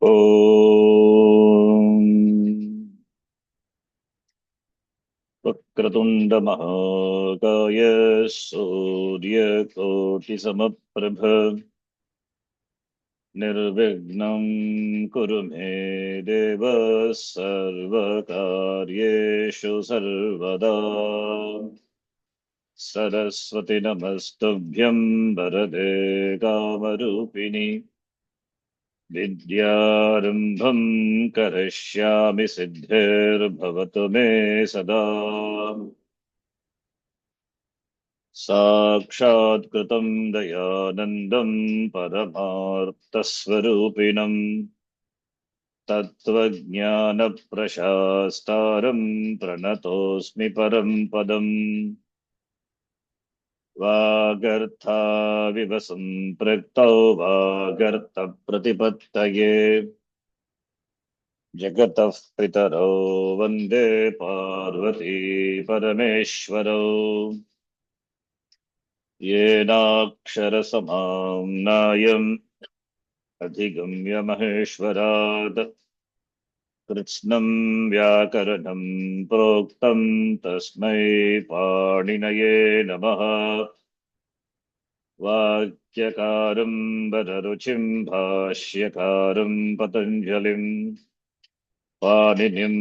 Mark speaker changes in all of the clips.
Speaker 1: ॐ वक्रतुण्डमहाकाय सूर्यकोटिसमप्रभ निर्विघ्नं कुरु मे देव सर्वकार्येषु सर्वदा। सरस्वती नमस्तुभ्यं वरदे कामरूपिणि विद्यारम्भं करिष्यामि सिद्धिर्भवतु मे सदा। साक्षात्कृतं दयानन्दं परमार्थस्वरूपिणं तत्त्वज्ञानप्रशास्तारं प्रणतोऽस्मि परं पदम्। वागर्थाविव सम्पृक्तौ वागर्थप्रतिपत्तये जगतः पितरौ वन्दे पार्वती परमेश्वरौ। येनाक्षरसमाम्नायम् अधिगम्य महेश्वरात् कृत्स्नं व्याकरणं प्रोक्तं तस्मै पाणिनये नमः। वाक्यकारं वररुचिं भाष्यकारं पतञ्जलिं पाणिनिं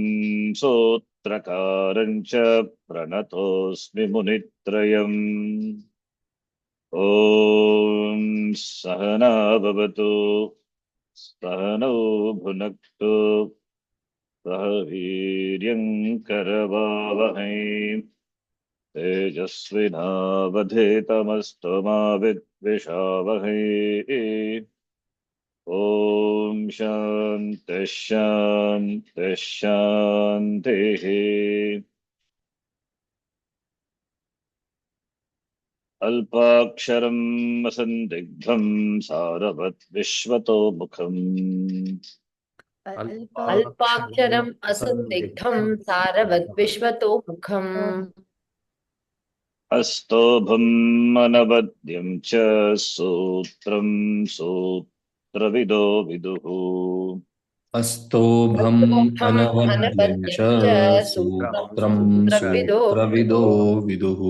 Speaker 1: सूत्रकारं च प्रणतोऽस्मि मुनित्रयम्। ॐ सहना भवतु सहनौ भुनक्तु सह वीर्यं करवावहै तेजस्विनावधीतमस्तु मा विद्विषावहै। ॐ शान्तिः शान्तिः शान्तिः। अल्पाक्षरम् असन्दिग्धं सारवत् विश्वतोमुखम्
Speaker 2: अल्पाक्षरम् असन्दिग्धं सारवत् विश्वतोमुखम्
Speaker 1: अस्तोभम् अनवद्यं च सूत्रं सूत्रविदो विदुः।
Speaker 3: अस्तोभम् अनवद्यं च सूत्रं सूत्रविदो विदुः।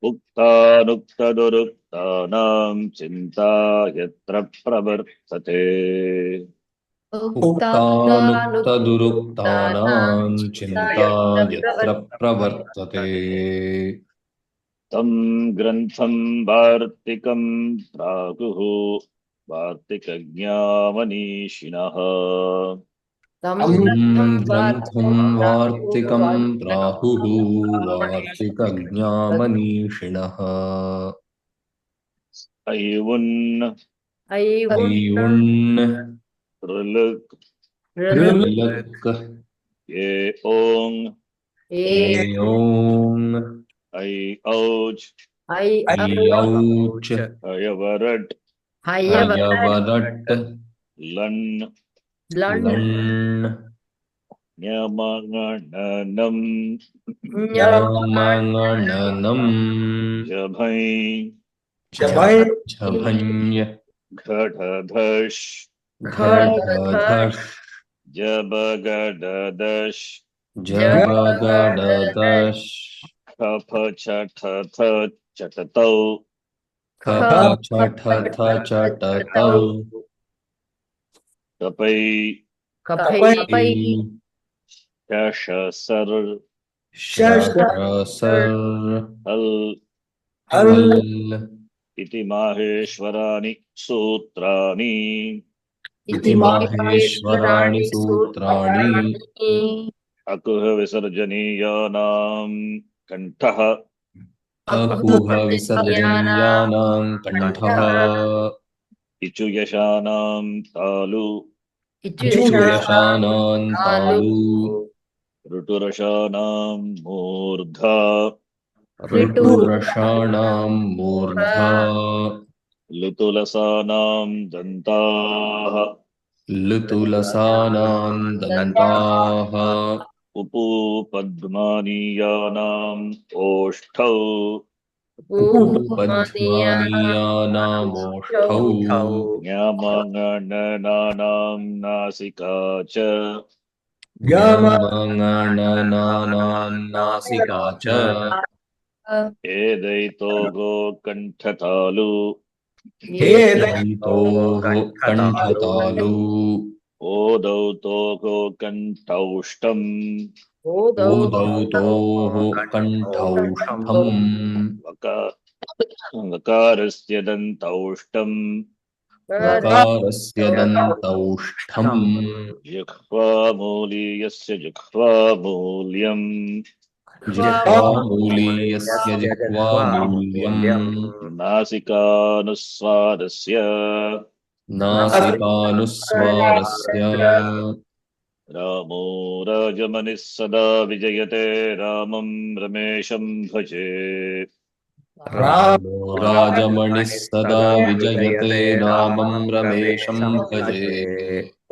Speaker 1: उक्तानुक्तदुरुक्तानां चिन्ता यत्र प्रवर्तते
Speaker 3: उक्तानुक्तदुरुक्तानां चिन्ता यत्र प्रवर्तते
Speaker 1: तं ग्रन्थं वार्तिकं प्राहुः वार्तिकज्ञामनीषिणः।
Speaker 3: तं ग्रन्थं वार्तिकं प्राहुः वार्तिकज्ञामनीषिणः।
Speaker 1: ऐवुन्
Speaker 3: ऐवुन्
Speaker 1: ऋलक्
Speaker 3: ऋलक्
Speaker 1: ये ओङ्
Speaker 3: एओङ्
Speaker 1: ऐ औच्
Speaker 3: ऐऔच्
Speaker 1: अयवरट्
Speaker 3: हयवरट्
Speaker 1: लन्
Speaker 3: लण्
Speaker 1: ञमङणनम्
Speaker 3: ञमङणनम्
Speaker 1: जभै
Speaker 3: झभञ्
Speaker 1: घटधश्
Speaker 3: घटधश्
Speaker 1: जबगडदश्
Speaker 3: जबगडदश्
Speaker 1: खफछठथ चटतौ
Speaker 3: खपछठथ चटतौ
Speaker 1: कपै
Speaker 3: कपै
Speaker 1: शशसर्
Speaker 3: शशसर्
Speaker 1: हल् इति माहेश्वराणि सूत्राणि
Speaker 3: इति माहेश्वराणि सूत्राणि
Speaker 1: अकुह विसर्जनीयानां कण्ठः
Speaker 3: अकुह विसर्जनीयानां कण्ठः
Speaker 1: इचुयशानां तालु
Speaker 3: इचुयशानां तालु
Speaker 1: ऋटुरशानां मूर्धा
Speaker 3: ऋटुरषाणां मूर्धा
Speaker 1: लुतुलसानां दन्ताः
Speaker 3: लुतुलसानां दन्ताः
Speaker 1: उपपद्मानीयानाम् ओष्ठौ
Speaker 3: उपध्मानीयानामोष्ठौ
Speaker 1: ज्ञामाङ्गणनानां नासिका च
Speaker 3: ज्ञामाङ्गणनानां नासिका च
Speaker 1: एदैतो गोकण्ठतालु
Speaker 3: हेदैतोः कण्ठतालु
Speaker 1: ओदौ तो गोकण्ठौष्टम्
Speaker 3: ओदौतोः कण्ठौष्ठम्
Speaker 1: वका- वकारस्य दन्तौष्टम्
Speaker 3: वकारस्य दन्तौष्ठम्
Speaker 1: जिह्वामूलीयस्य जिह्वामूल्यम्
Speaker 3: जिह्वामूलीयस्य जिह्वामूल्यम्
Speaker 1: नासिकानुस्वारस्य
Speaker 3: नासिकानुस्वारस्य
Speaker 1: रामो राजमनिः सदा विजयते रामं रमेशं भजे
Speaker 3: रामो राजमणिः सदा विजयते रामं रमेशं भजे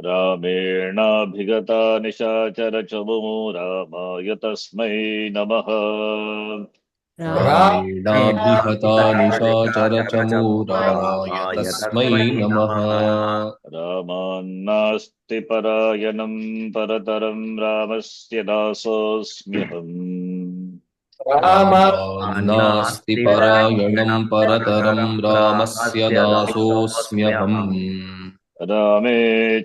Speaker 1: रामेणाभिगता निशाचरचमू रामाय तस्मै नमः
Speaker 3: रामेणाभिहता निशाचरचमू रामाय तस्मै नमः
Speaker 1: रामान्नास्ति परायणं परतरं रामस्य दासोऽस्म्यहम्
Speaker 3: रामान्नास्ति परायणं परतरं रामस्य दासोऽस्म्यहम्
Speaker 1: रामे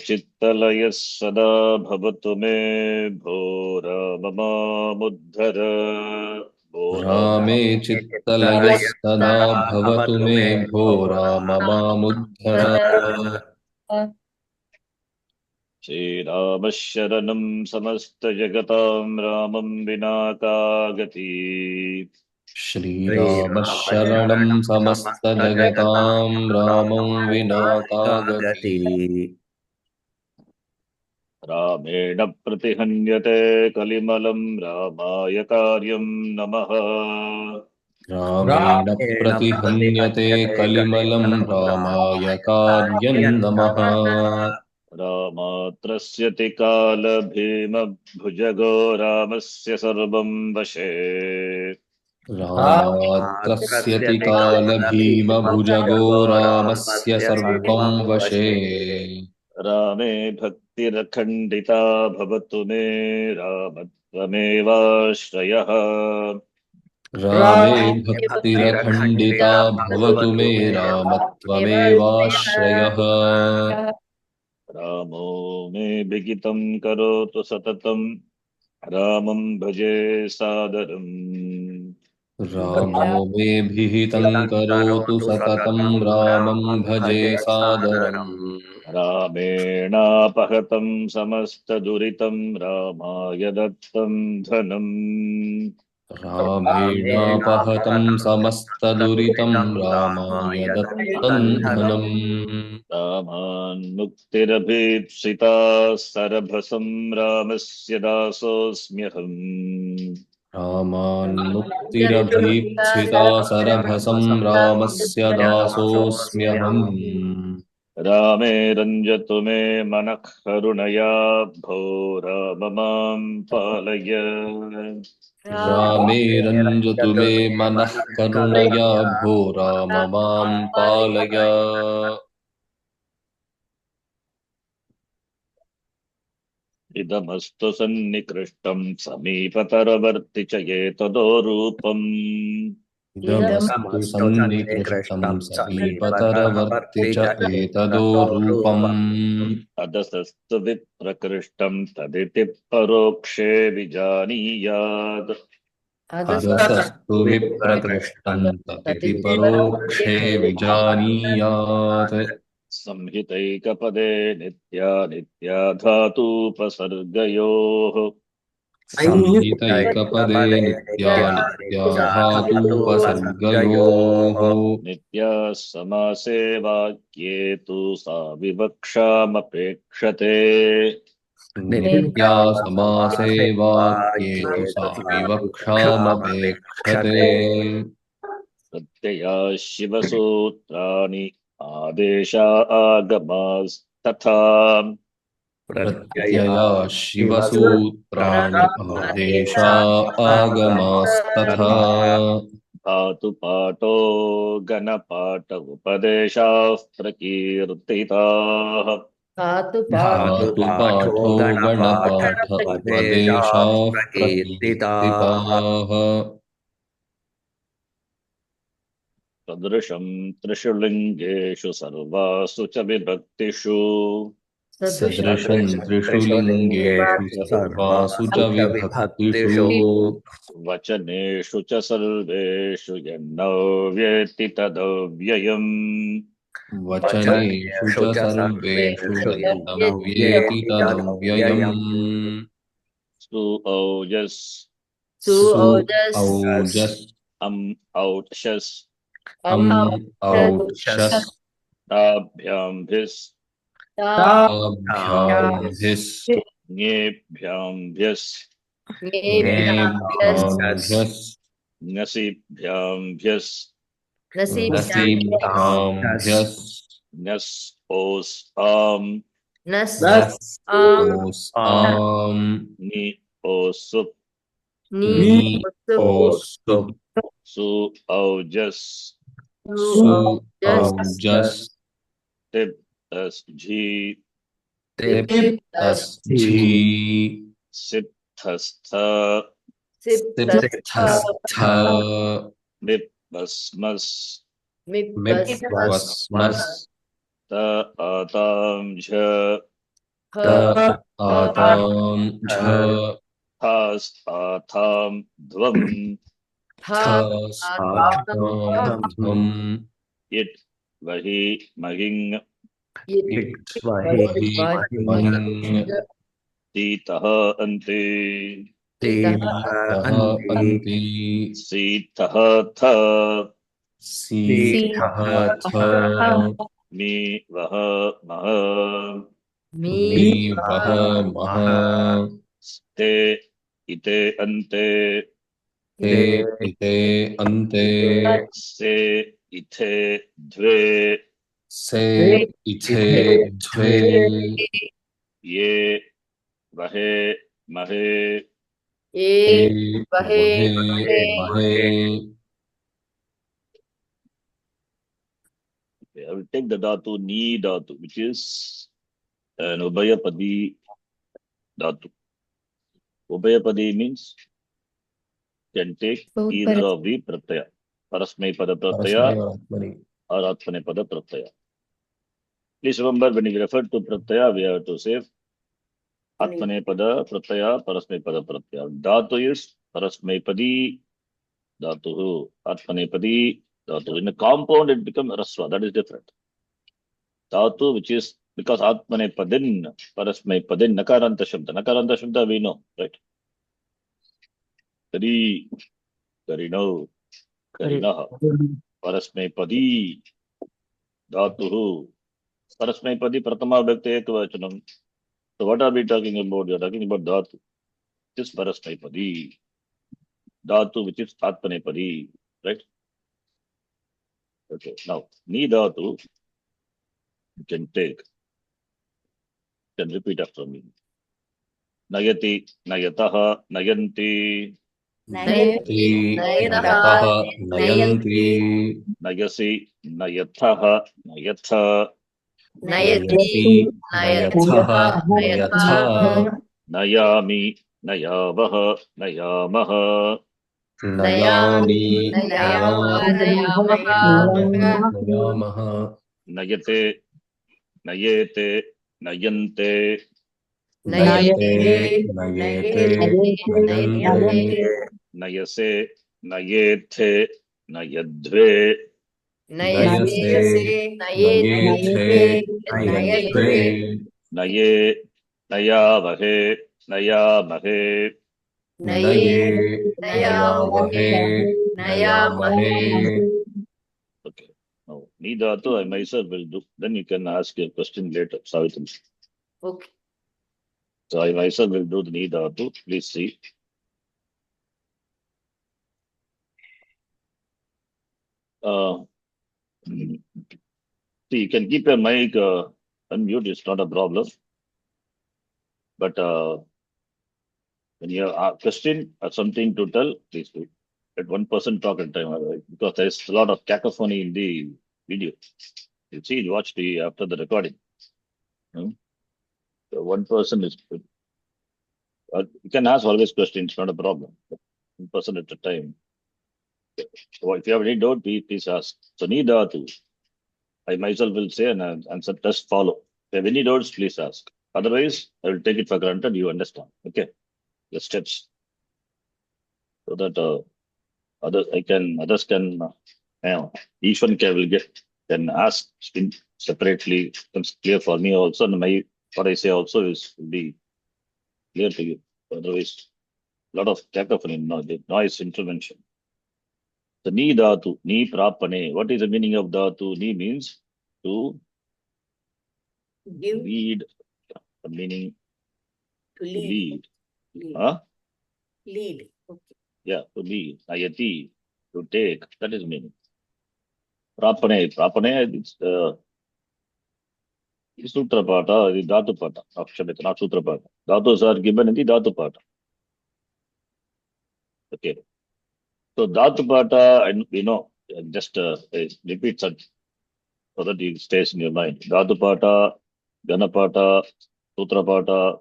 Speaker 1: चित्तलयः सदा भवतु मे भो राम मामुद्धर भो
Speaker 3: रामे चित्तलयः सदा भवतु मे भो राम मामुद्धर
Speaker 1: श्रीरामः शरणं समस्तजगतां रामं विना का गति
Speaker 3: श्रीरामः शरणं समस्तजगतां रामं विना का गतिः
Speaker 1: रामेण प्रतिहन्यते कलिमलं रामाय कार्यं नमः
Speaker 3: रामेण प्रतिहन्यते कलिमलं रामाय कार्यं नमः
Speaker 1: रामात्रस्यति कालभीमभुजगो रामस्य सर्वं वशे
Speaker 3: रामात्रस्यति कालभीमभुजगो रामस्य सर्वं वशे
Speaker 1: रामे भक्तिरखण्डिता भवतु मे रामत्वमेवाश्रयः
Speaker 3: रामे भक्तिरखण्डिता भवतु मे रामत्वमेवाश्रयः
Speaker 1: रामो मे विगितं करोतु सततं रामं भजे सादरम्
Speaker 3: रामो मे भिहितं करोतु सततं रामं भजे सादरम्
Speaker 1: रामेणापहतं समस्तदुरितं रामाय दत्तं धनम्
Speaker 3: रामेणापहतं समस्तदुरितं रामाय दत्तं धनम्
Speaker 1: रामान्मुक्तिरभीप्सिता सरभसं रामस्य दासोऽस्म्यहम्
Speaker 3: रामान्मुक्तिरभीप्सिता सरभसं रामस्य दासोऽस्म्यहम्
Speaker 1: रामे रञ्जतु मे मनः करुणया भो राम मां पालय
Speaker 3: रामे रञ्जतु मे मनः करुणया भो राम मां पालय
Speaker 1: इदमस्तु सन्निकृष्टं समीपतरवर्ति च एतदो रूपम्
Speaker 3: इदमस्तु सन्निकृष्टं समीपतरवर्ति च एतदो रूपम्
Speaker 1: अदसस्तु विप्रकृष्टं तदिति परोक्षे विजानीयात्
Speaker 3: अधसस्तु विप्रकृष्टं ततिति परोक्षे विजानीयात्
Speaker 1: संहितैकपदे नित्या धातूपसर्गयोः
Speaker 3: संहितैकपदे नित्या नित्या धातूपसर्गयोः
Speaker 1: नित्या समासे वाक्ये तु सा विवक्षामपेक्षते
Speaker 3: नित्या समासे वाक्ये तु सा विवक्षामपेक्षते
Speaker 1: प्रत्यया शिवसूत्राणि आदेशा आगमास्तथा
Speaker 3: प्रत्यया शिवसूत्राणि आदेशा आगमास्तथा
Speaker 1: पातु पाठो गणपाठ उपदेशाः प्रकीर्तिताः
Speaker 2: पातु
Speaker 3: पातु पाठो गणपाठ उपदेशाः
Speaker 4: प्रकीर्तिताः
Speaker 3: प्रकीर्तिताः
Speaker 1: सदृशं त्रिषु लिङ्गेषु सर्वासु च विभक्तिषु
Speaker 3: सदृशं त्रिषु लिङ्गेषु सर्वासु च विभक्तिषु
Speaker 1: वचनेषु च सर्वेषु यन्न वेत्ति तदव्ययम्
Speaker 3: वचनेषु च सर्वेषु यन्न व्येति तदव्ययम्
Speaker 1: सु औजस्
Speaker 2: सु
Speaker 3: सु
Speaker 2: ओजस्
Speaker 3: औजस्
Speaker 1: औक्षस्
Speaker 3: अम् औक्षस्
Speaker 1: ताभ्याम्भिस्
Speaker 3: ताभ्याम्भिस्
Speaker 1: ङेभ्याम्भ्यस्
Speaker 3: ङेभ्याम्भ्यस्
Speaker 1: ङसिभ्याम्भ्यस्
Speaker 3: नसिभ्याम्भ्यस्
Speaker 1: ङस् ओस् आम्
Speaker 2: नस्
Speaker 3: ओस् आम्
Speaker 1: नि ओसुप्
Speaker 2: नी
Speaker 3: नि ओसुप्
Speaker 1: सु औजस्
Speaker 3: सु औजस्
Speaker 1: तिप् तस् झी
Speaker 3: तिप्तस् झी
Speaker 1: सिप्थस्थ
Speaker 3: सिप्तस्थ
Speaker 1: मिप्पस्मस्
Speaker 3: मिप्वस्मस्
Speaker 1: त आतां झ
Speaker 3: त आतां झ
Speaker 1: थास् आथां ध्वम्
Speaker 3: थस् आथां ध्वम्
Speaker 1: इट् वहि महिङ्
Speaker 3: वहि महिङ्
Speaker 1: तीतः अन्ते
Speaker 3: तीतः अन्ति
Speaker 1: सीतः थ
Speaker 3: सीतः थ
Speaker 1: मी वह मह
Speaker 3: मी वह मह
Speaker 1: ते इते अन्ते
Speaker 3: ते इते अन्ते
Speaker 1: से इथे द्वे
Speaker 3: से इथे द्वे
Speaker 1: ये वहे महे
Speaker 3: ये वहे महे
Speaker 1: I will take the dhatu ni dhatu, which is an ubhayapadi dhatu. Ubhayapadi means can take either of the pratyaya. Parasmay pada pratyaya or atmane pada pratyaya. Please remember, when you refer to pratyaya, we have to say atmane pada pratyaya, parasmay pada pratyaya. Dhatu is parasmaypadi dhatu, atmanepadi dhatu. In a compound, it becomes rasva. That is different. Dhatu, which is because atmanepadin, parasmaypadin, nakaranta shabda. Nakaranta shabda we know, right? Kari, karino, karinaha. Parasmaypadi dhatu. Parasmaypadi pratama bhakti ekvachanam. So what are we talking about? We are talking about dhatu. It is parasmaypadi. Dhatu, which is atmanepadi, right? Okay. Now, ni dhatu, you can take. You can repeat after me. Nayati, nayataha, nayanti,
Speaker 3: नयति नयतः नयन्ति
Speaker 1: nayasi, nayathaha, nayatha,
Speaker 3: नयति नयथः नयथ
Speaker 1: nayami, nayavaha, nayamaha,
Speaker 3: नयामि नयामः
Speaker 1: nayate, nayete, nayante,
Speaker 3: नयते नयेते नयन्ते
Speaker 1: nayase, nayethe, nayadve,
Speaker 3: नयसे नयेथे नयद्वे
Speaker 1: naye, nayavahe, nayamahe.
Speaker 3: नये नयावहे नयामहे.
Speaker 1: Okay. Now, ni dhatu, I myself will do. Then you can ask your question later, Savitri.
Speaker 2: Okay.
Speaker 1: So I myself will do the ni dhatu. Please see. See, you can keep your mic unmute. It's not a problem. But when you have a question or something to tell, please do. let one person talk at a time, because there is a lot of cacophony in the video. You see, watch the after the recording. So one person is. You can ask always questions, not a problem. One person at a time. So if you have any doubt, please ask. So Nidatu, I myself will say and answer. Just follow. If you have any doubts, please ask. Otherwise, I will take it for granted. You understand? Okay. The steps, so that others can. Each one can ask separately. Becomes clear for me also, and what I say also will be clear to you. Otherwise, a lot of cacophony, noise intervention. The ni dhatu, ni prapane. What is the meaning of dhatu? Ni means to
Speaker 2: Give,
Speaker 1: lead. The meaning
Speaker 2: to
Speaker 1: to
Speaker 2: lead.
Speaker 1: lead.
Speaker 2: Lead.
Speaker 1: Huh?
Speaker 2: Lead. Okay.
Speaker 1: Yeah, to lead. Ayati, to take. That is meaning. Prapane. Prapane is sutra pata, the dhatu pata. Not sutra pata. Dhatus are given in the dhatu pata. Okay. So dhatu pata, and we know, just repeat such so that it stays in your mind. Dhatu pata, Ganapata, Sutra pata,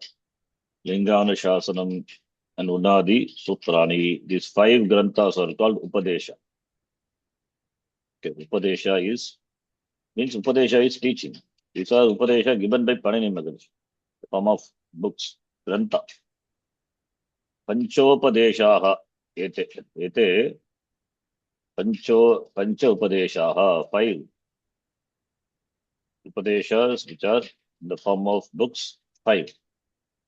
Speaker 1: Linganuशासनम, and Unadi, Sutrani. These 5 granthas are called Upadesha. Okay, Upadesha means Upadesha is teaching. These are Upadesha given by Panini Maharishi, the form of books, Grantha. Panchopadeshaha, ete, Pancha Upadeshaha, 5 Upadeshas which are in the form of books, 5.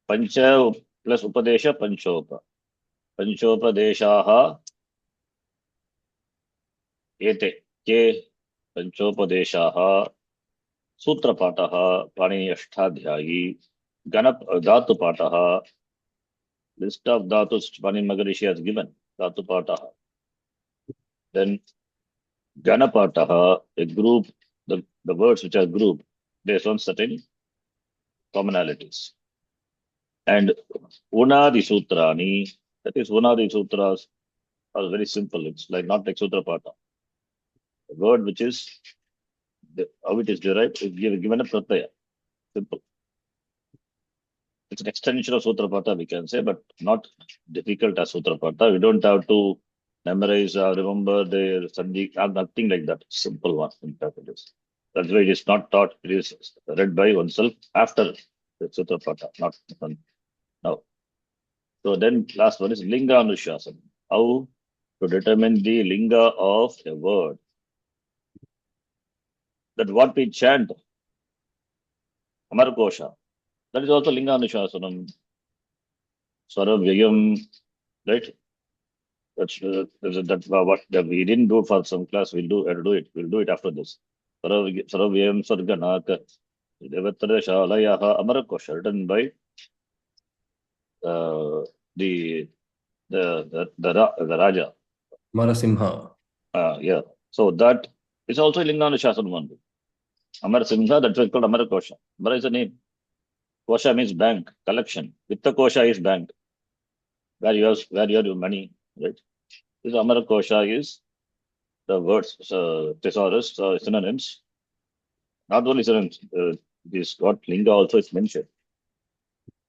Speaker 1: Pancha plus Upadesha, Panchopa. Panchopadeshaha, ete, ke, Panchopadeshaha, Sutrapataha, Pani Ashtadhyayi, Dhatupataha, list of Dhatus Pani Maharishi has given, Dhatupataha. Then Ganapataha, a group, the words which are grouped based on certain commonalities. And Unadi Sutrani, that is Unadi Sutras are very simple. It's like not like Sutrapata. The word which is, how it is derived, is given a pratyaya. Simple. It's an extension of Sutrapata, we can say, but not difficult as Sutrapata. We don't have to memorize or remember the Sandhi, nothing like that. Simple one, in fact, it is. That's why it is not taught, it is read by oneself after the Sutrapata, not now. So then last one is Linga Anushasana. How to determine the Linga of a word. That what we chant, Amarkosha, that is also Linga Anushasana. Swaravyayam, right? That's what we didn't do for some class. We'll do it. We'll do it after this. Swaravyayam Sarganaka Devatara Shalayaha Amarkosha, written by the Raja.
Speaker 3: Marasimha.
Speaker 1: Yeah. So that is also Linga Anushasana one. Amar Simha, that's why it's called Amar Kosha. Amar is a name. Kosha means bank, collection. Vitta Kosha is bank, where you have your money, right? This Amar Kosha is the words, thesaurus, synonyms. Not only synonyms, this got Linga also is mentioned.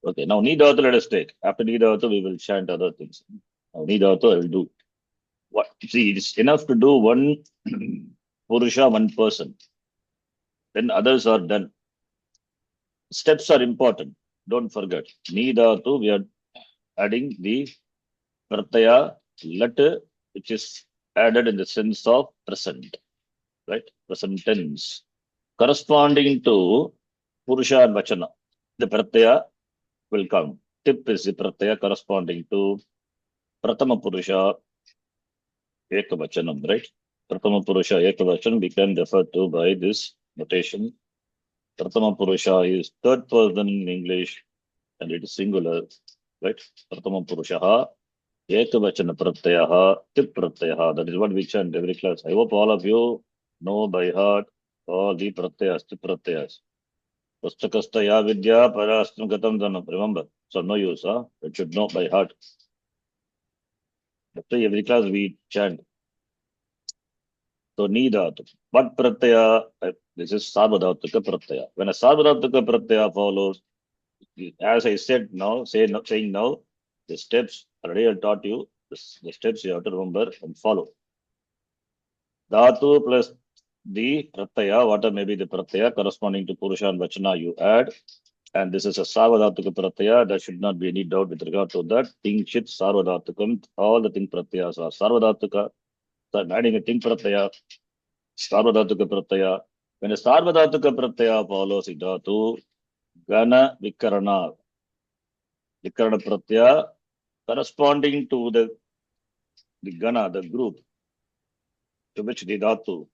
Speaker 1: Okay, now Nidhatu let us take. After Nidhatu, we will chant other things. Now Nidhatu I will do. What? See, it's enough to do one Purusha, one person. Then others are done. Steps are important. Don't forget. Nidhatu, we are adding the pratyaya let, which is added in the sense of present, right? Present tense. Corresponding to Purusha and Vachana, the pratyaya will come. Tip is the pratyaya corresponding to Pratama Purusha Ekavachanam, right? Pratama Purusha Ekavachanam we can refer to by this notation. Pratama Purusha is third person in English and it is singular, right? Pratama Purushaha, Ekavachana Pratyaha, Tip Pratyaha. That is what we chant every class. I hope all of you know by heart all the Pratyas, Tip Pratyas. Pustakasta ya vidya parastam gatam dhanam. Remember, so no use, huh? It should know by heart. After every class we chant. So ni dhatu. What pratyaya? This is sarvadhatuka pratyaya. When a sarvadhatuka pratyaya follows, as I said now, saying now, the steps already I taught you. The steps you have to remember and follow. Dhatu plus the pratyaya, whatever may be the pratyaya corresponding to Purusha and Vachana, you add. And this is a Sarvadhatuka Pratyaya. There should not be any doubt with regard to that. Ting Chit Sarvadhatukam. All the Ting Pratyayas are Sarvadhatuka. So I'm adding a Ting Pratyaya, Sarvadhatuka Pratyaya. When a Sarvadhatuka Pratyaya follows it, Dhatu, Gana Vikarana. Vikarana Pratyaya corresponding to the Gana, the group to which the Dhatu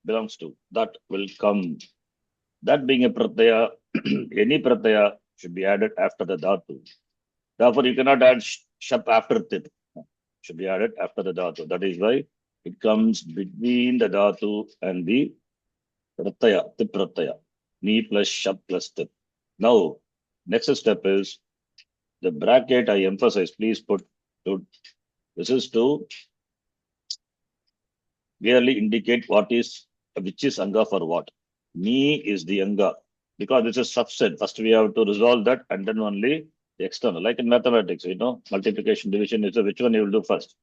Speaker 1: belongs to. That will come. That being a Pratyaya, any Pratyaya should be added after the Dhatu. Therefore, you cannot add Shap after Tit. Should be added after the Dhatu. That is why it comes between the Dhatu and the Pratyaya, Tip Pratyaya. Ni plus Shap plus Tip. Now, next step is the bracket I emphasize. Please put to, this is to clearly indicate which is Anga for what. Ni is the Anga. Because this is subset. First we have to resolve that and then only the external. Like in mathematics, multiplication, division is which one you will do first.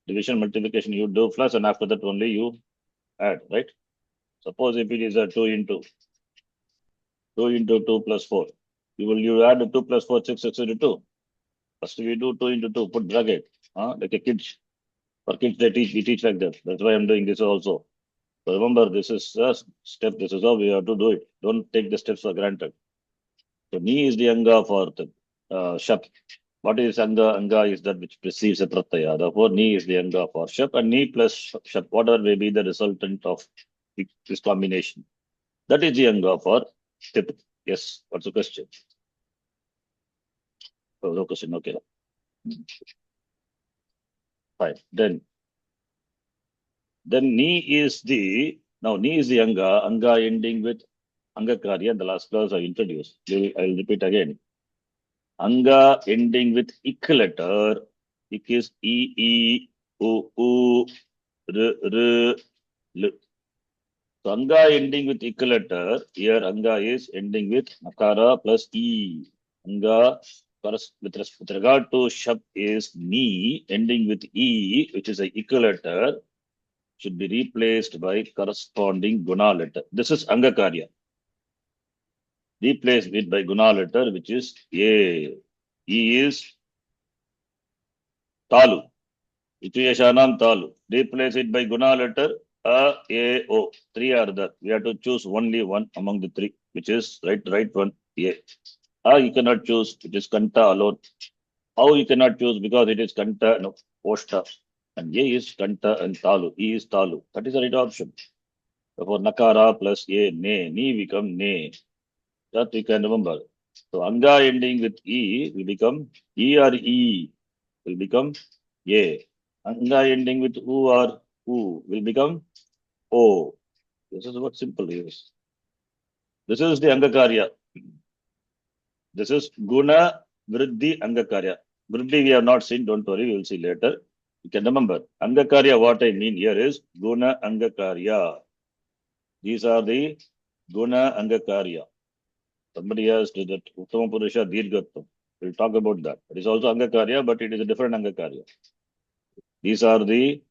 Speaker 1: Division, multiplication you do first and after that only you add, right? Suppose if it is a 2 into 2 plus 4. You add 2 plus 4, 6, 6 into 2. First we do 2 into 2, put bracket. Like a kids. For kids we teach like that. That's why I'm doing this also. So remember, this is a step, this is how we have to do it. Don't take the steps for granted. So Ni is the Anga for the Shap. What is Anga? Anga is that which precedes a Pratyaya. Therefore, Ni is the Anga for Shap and Ni plus Shap, whatever may be the resultant of this combination. That is the Anga for Tip. Yes, what's the question? Oh, no question, okay. Fine. Then Ni is the Anga ending with Angakarya. In the last class I introduced. I'll repeat again. Anga ending with ik letter. Ik is E, U, R, L. So Anga ending with ik letter. Here Anga is ending with Nakara plus E. Anga with regard to Shab is Ni ending with E, which is a ik letter, should be replaced by corresponding Guna letter. This is Angakarya. Replace it by Guna letter, which is A. E is Talu. Ituyashanam Talu. Replace it by Guna letter A, O. Three are there. We have to choose only one among the three, which is right one, A. You cannot choose, it is Kanta alone. How you cannot choose? Because it is Kanta, no, Posta. And A is Kanta and Talu. E is Talu. That is the right option. Therefore, Nakara plus A, Ne. Ni become Ne. That we can remember. So Anga ending with E will become E or E will become A. Anga ending with U or U will become O. This is what simple is. This is the Angakarya. This is Guna Vriddhi Angakarya. Vriddhi we have not seen, don't worry, we will see later. You can remember. Angakarya, what I mean here is Guna Angakarya. These are the Guna Angakarya. Somebody has to that Uttama Purusha Dirgatvam. We'll talk about that. It is also Angakarya, but it is a different Angakarya. These are the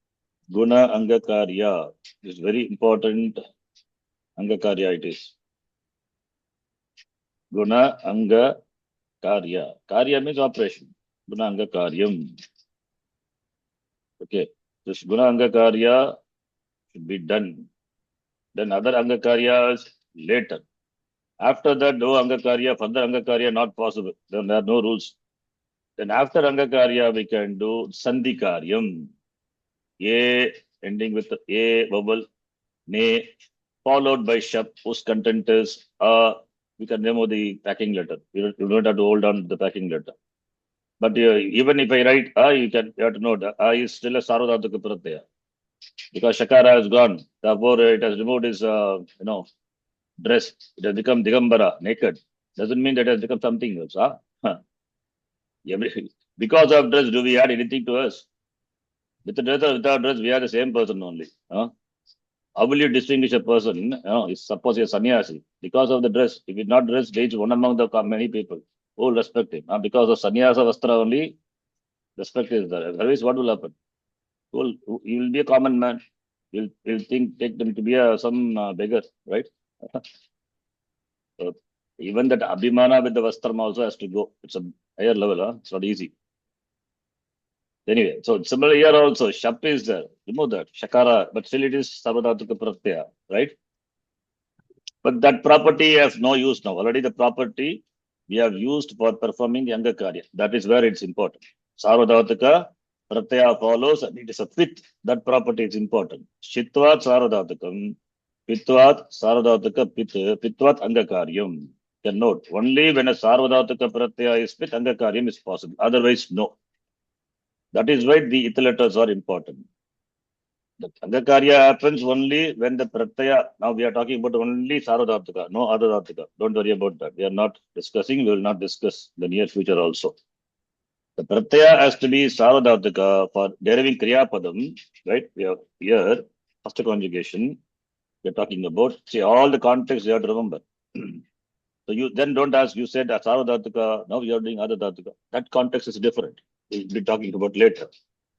Speaker 1: Guna Angakarya. This is very important Angakarya it is. Guna Angakarya. Karya means operation. Guna Angakaryam. Okay. This Guna Angakarya should be done. Then other Angakaryas later. After that, no Angakarya, further Angakarya not possible. Then there are no rules. Then after Angakarya, we can do Sandhikaryam. A ending with A vowel, Ne, followed by Shap, whose content is we can remove the packing letter. You don't have to hold on to the packing letter. But even if I write you have to know that is still a Sarvadhatuka Pratyaya. Because Shakara has gone. Therefore, it has removed his, dress. It has become Digambara, naked. Doesn't mean that it has become something else. Because of dress, do we add anything to us? With the dress or without dress, we are the same person only. How will you distinguish a person? Suppose you're sannyasi. Because of the dress, if he's not dressed, he's one among the many people who will respect him. Because of sannyasa vastra only, respect is there. Otherwise, what will happen? He will be a common man. He'll take them to be some beggar, right? So even that abhimana with the vastram also has to go. It's a higher level. It's not easy. Anyway, so similar here also, shap is there. Remove that. Shakara, but still it is sarvadhatuka pratyaya, right? But that property has no use now. Already the property we have used for performing Yanga Karya. That is where it's important. Sarvadhatuka pratyaya follows and it is a pit. That property is important. Shitvat sarvadhatukam, pitvat sarvadhatuka pit, pitvat angakaryam. Can note, only when a sarvadhatuka pratyaya is pit, angakaryam is possible. Otherwise, no. That is why the ith letters are important. The Angakarya happens only when the Pratyaya, now we are talking about only Sarvadhartika, no other Dhartika. Don't worry about that. We are not discussing, we will not discuss the near future also. The Pratyaya has to be Sarvadhartika for deriving Kriya Padam, right? We have here, first conjugation, we are talking about, see all the context you have to remember. So you then don't ask, you said Sarvadhartika, now you are doing other Dhartika. That context is different. We'll be talking about later.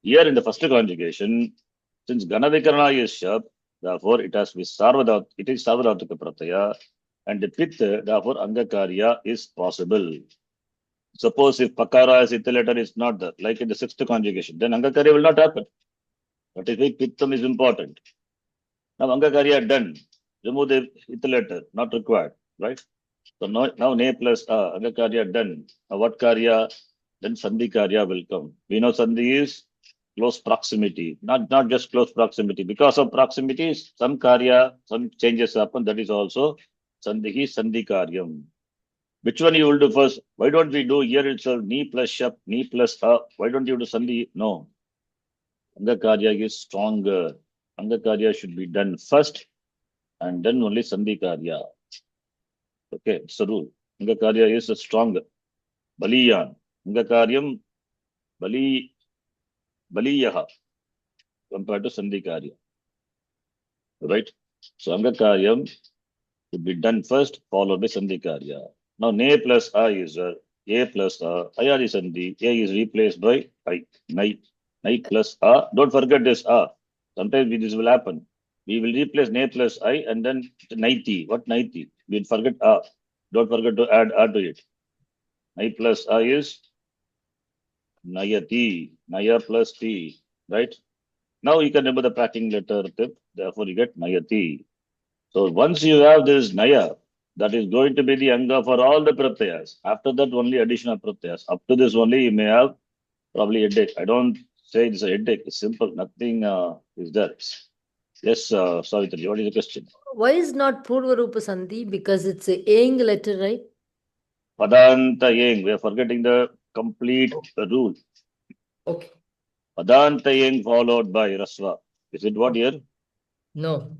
Speaker 1: Here in the first conjugation, since Ganavikarana is Shab, therefore it has to be Sarvadhat, it is Sarvadhatika Pratyaya, and the Pith, therefore Angakarya is possible. Suppose if Pakara as ith letter is not there, like in the sixth conjugation, then Angakarya will not happen. That is why Pitham is important. Now Angakarya done. Remove the ith letter, not required, right? So now Ne plus Angakarya done. Now what Karya? Then Sandhi Karya will come. We know Sandhi is close proximity, not just close proximity. Because of proximity, some Karya, some changes happen. That is also Sandhi Karyam. Which one you will do first? Why don't we do here itself Ni plus Shap, Ni plus Why don't you do Sandhi? No. Angakarya is stronger. Angakarya should be done first and then only Sandhi Karya. Okay, it's a rule. Angakarya is stronger. Baliyan. Angakaryam Baliyaha compared to Sandhi Karya. Right? So Angakaryam should be done first, followed by Sandhi Karya. Now Ne plus A is A plus A. Ayar is Sandhi. A is replaced by I. Nai plus A. Don't forget this A. Sometimes this will happen. We will replace Ne plus I and then Naiti. What Naiti? We'll forget A. Don't forget to add A to it. Nai plus A is Nayati. Naya plus T. Right? Now you can remember the packing letter tip. Therefore you get Nayati. So once you have this Naya, that is going to be the Anga for all the Pratyayas. After that, only additional Pratyayas. Up to this only, you may have probably a headache. I don't say it's a headache. It's simple. Nothing is there. Yes, Savitri, what is the question?
Speaker 5: Why is not Purva Rupa Sandhi? Because it's a Aing letter, right?
Speaker 1: Padanta Yeng. We are forgetting the complete rule.
Speaker 5: Okay.
Speaker 1: Padanta Yeng followed by Rasva. Is it what here?
Speaker 5: No.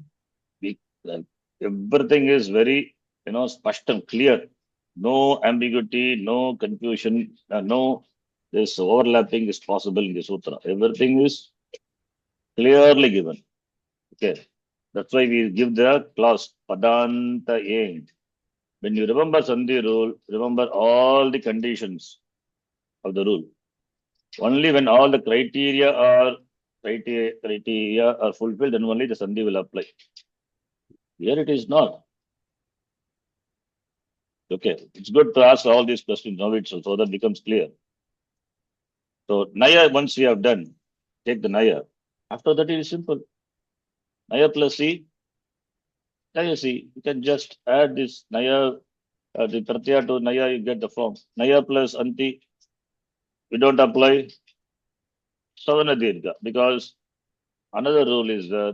Speaker 1: Everything is very, spashtam, clear. No ambiguity, no confusion, no this overlapping is possible in the sutra. Everything is clearly given. Okay. That's why we give the clause Padanta Yeng. When you remember Sandhi rule, remember all the conditions of the rule. Only when all the criteria are fulfilled, then only the Sandhi will apply. Here it is not. Okay, it's good to ask all these questions now itself so that becomes clear. So Naya, once we have done, take the Naya. After that, it is simple. Naya plus C. Naya C. You can just add this Naya, the Pratyaya to Naya, you get the form. Naya plus Anti. We don't apply Savana Dirgha because another rule is there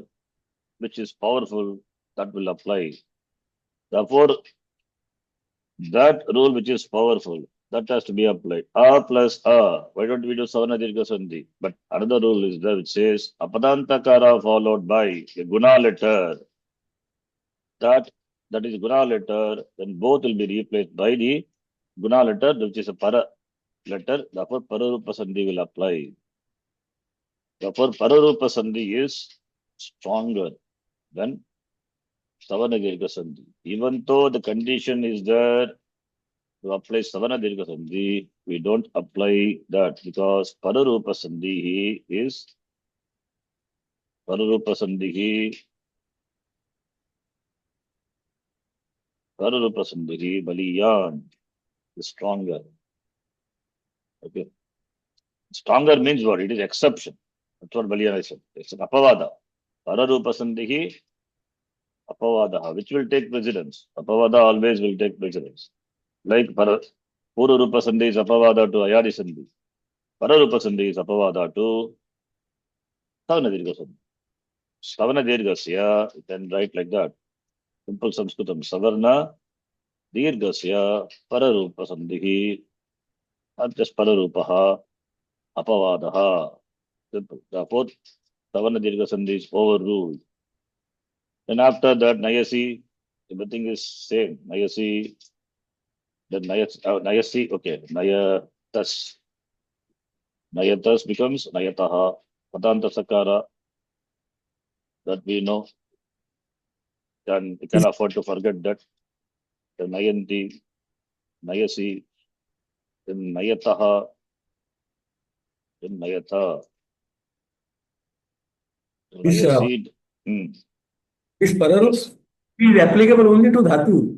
Speaker 1: which is powerful that will apply. Therefore, that rule which is powerful, that has to be applied. A plus A. Why don't we do Savana Dirgha Sandhi? But another rule is there which says Apadantakara followed by a Guna letter. That is Guna letter, then both will be replaced by the Guna letter, which is a Para. letter, therefore Pararupa Sandhi will apply. Therefore, Pararupa Sandhi is stronger than Savana Dirgha Sandhi. Even though the condition is there to apply Savana Dirgha Sandhi, we don't apply that because Pararupa Sandhi is Pararupa Sandhi Baliyan is stronger. Okay. Stronger means what? It is exception. That's what Baliyan said. It's an apavada. Pararupa Sandhi apavada, which will take precedence. Apavada always will take precedence. Like Pururupa Sandhi is apavada to Ayadi Sandhi. Pararupa Sandhi is apavada to Savana Dirgha Sandhi. Savana Dirghasya, you can write like that. Simple Sanskritam. Savarna Dirghasya Pararupa Sandhi, not just Pararupaha, Apavadaha. Simple. Therefore, Savana Dirgha Sandhi is overruled. Then after that, Nayasi, everything is same. Nayasi, then Nayasi, okay, Nayatas. Nayatas becomes Nayataha. Padanta Sakara, that we know. Then we can afford to forget that. The Nayanti, Nayasi, then Nayataha, then Nayata.
Speaker 6: Is
Speaker 1: Nayasi.
Speaker 6: is Pararup
Speaker 1: Yes.
Speaker 6: is applicable only to Dhatu?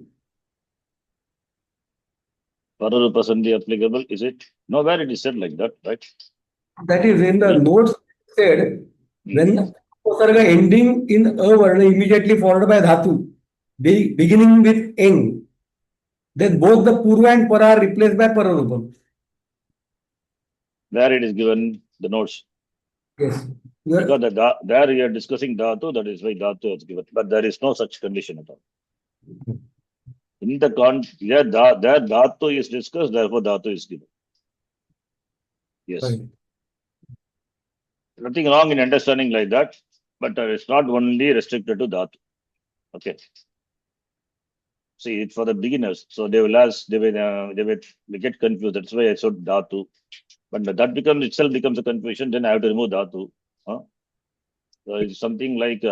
Speaker 1: Pararupa Sandhi applicable, is it? Nowhere it is said like that, right?
Speaker 6: That is in the notes said when Upasarga ending in a varna immediately followed by Dhatu, beginning with eng, then both the Purva and Para are replaced by Pararupa.
Speaker 1: Where it is given the notes.
Speaker 6: Yes.
Speaker 1: Because there you are discussing Dhatu, that is why Dhatu is given. But there is no such condition at all. In the there Dhatu is discussed, therefore Dhatu is given. Yes.
Speaker 6: Right.
Speaker 1: Nothing wrong in understanding like that, but it's not only restricted to Dhatu. Okay. See, it's for the beginners. So they will ask, they will get confused. That's why I said Dhatu. But that itself becomes a confusion, then I have to remove Dhatu. So it's something like,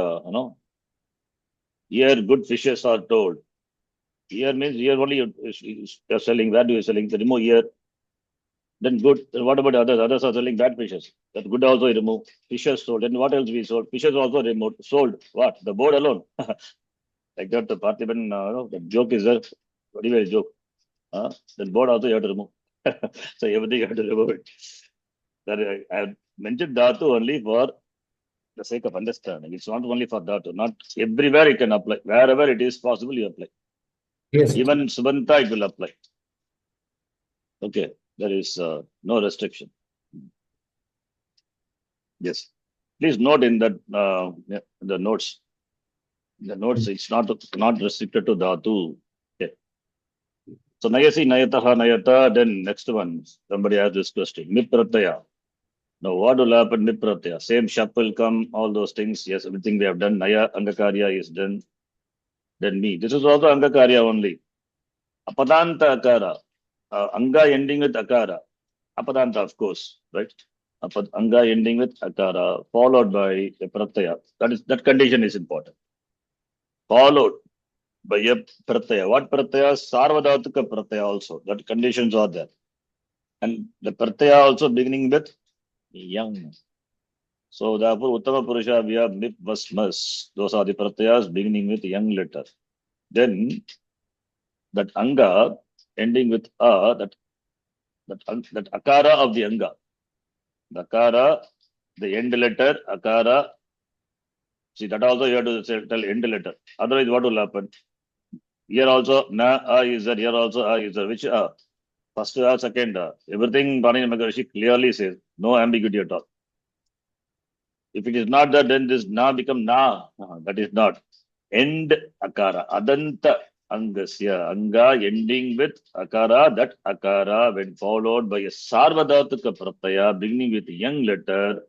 Speaker 1: here good fishes are told. Here means here only you're selling. Where do you selling? The remove here. Then good. Then what about others? Others are selling bad fishes. That good also remove. Fishes sold. Then what else we sold? Fishes also removed. Sold. What? The board alone. Like that, the Parthiban, the joke is there. Very joke. Then board also you have to remove. So everything you have to remove it. That I have mentioned Dhatu only for the sake of understanding. It's not only for Dhatu. Not everywhere you can apply. Wherever it is possible, you apply.
Speaker 6: Yes.
Speaker 1: Even Subanta, it will apply. Okay. There is no restriction. Yes. Please note in that the notes. The notes, it's not restricted to Dhatu. Okay. So Nayasi, Nayataha, Nayata, then next one. Somebody has this question. Niprataya. Now what will happen? Niprataya. Same shap will come, all those things. Yes, everything we have done. Naya, Angakarya is done. Then me. This is also Angakarya only. Apadanta Akara. Anga ending with Akara. Apadanta, of course, right? Anga ending with Akara, followed by a Pratyaya. That condition is important. Followed by a Pratyaya. What Pratyaya? Sarvadhataka Pratyaya also. That conditions are there. And the Pratyaya also beginning with young. So therefore, Uttama Purusha, we have Mip, Vas, Mas. Those are the Pratyayas beginning with young letter. Then that Anga ending with A, that Akara of the Anga. The Akara, the end letter, Akara. See, that also you have to tell end letter. Otherwise, what will happen? Here also, Na, A is there. Here also, A is there. Which A? First A, second A. Everything Panini Maharishi clearly says. No ambiguity at all. If it is not that, then this Na become Na. That is not. End Akara. Adanta Angasya. Anga ending with Akara. That Akara, when followed by a Sarvadhataka Pratyaya, beginning with young letter,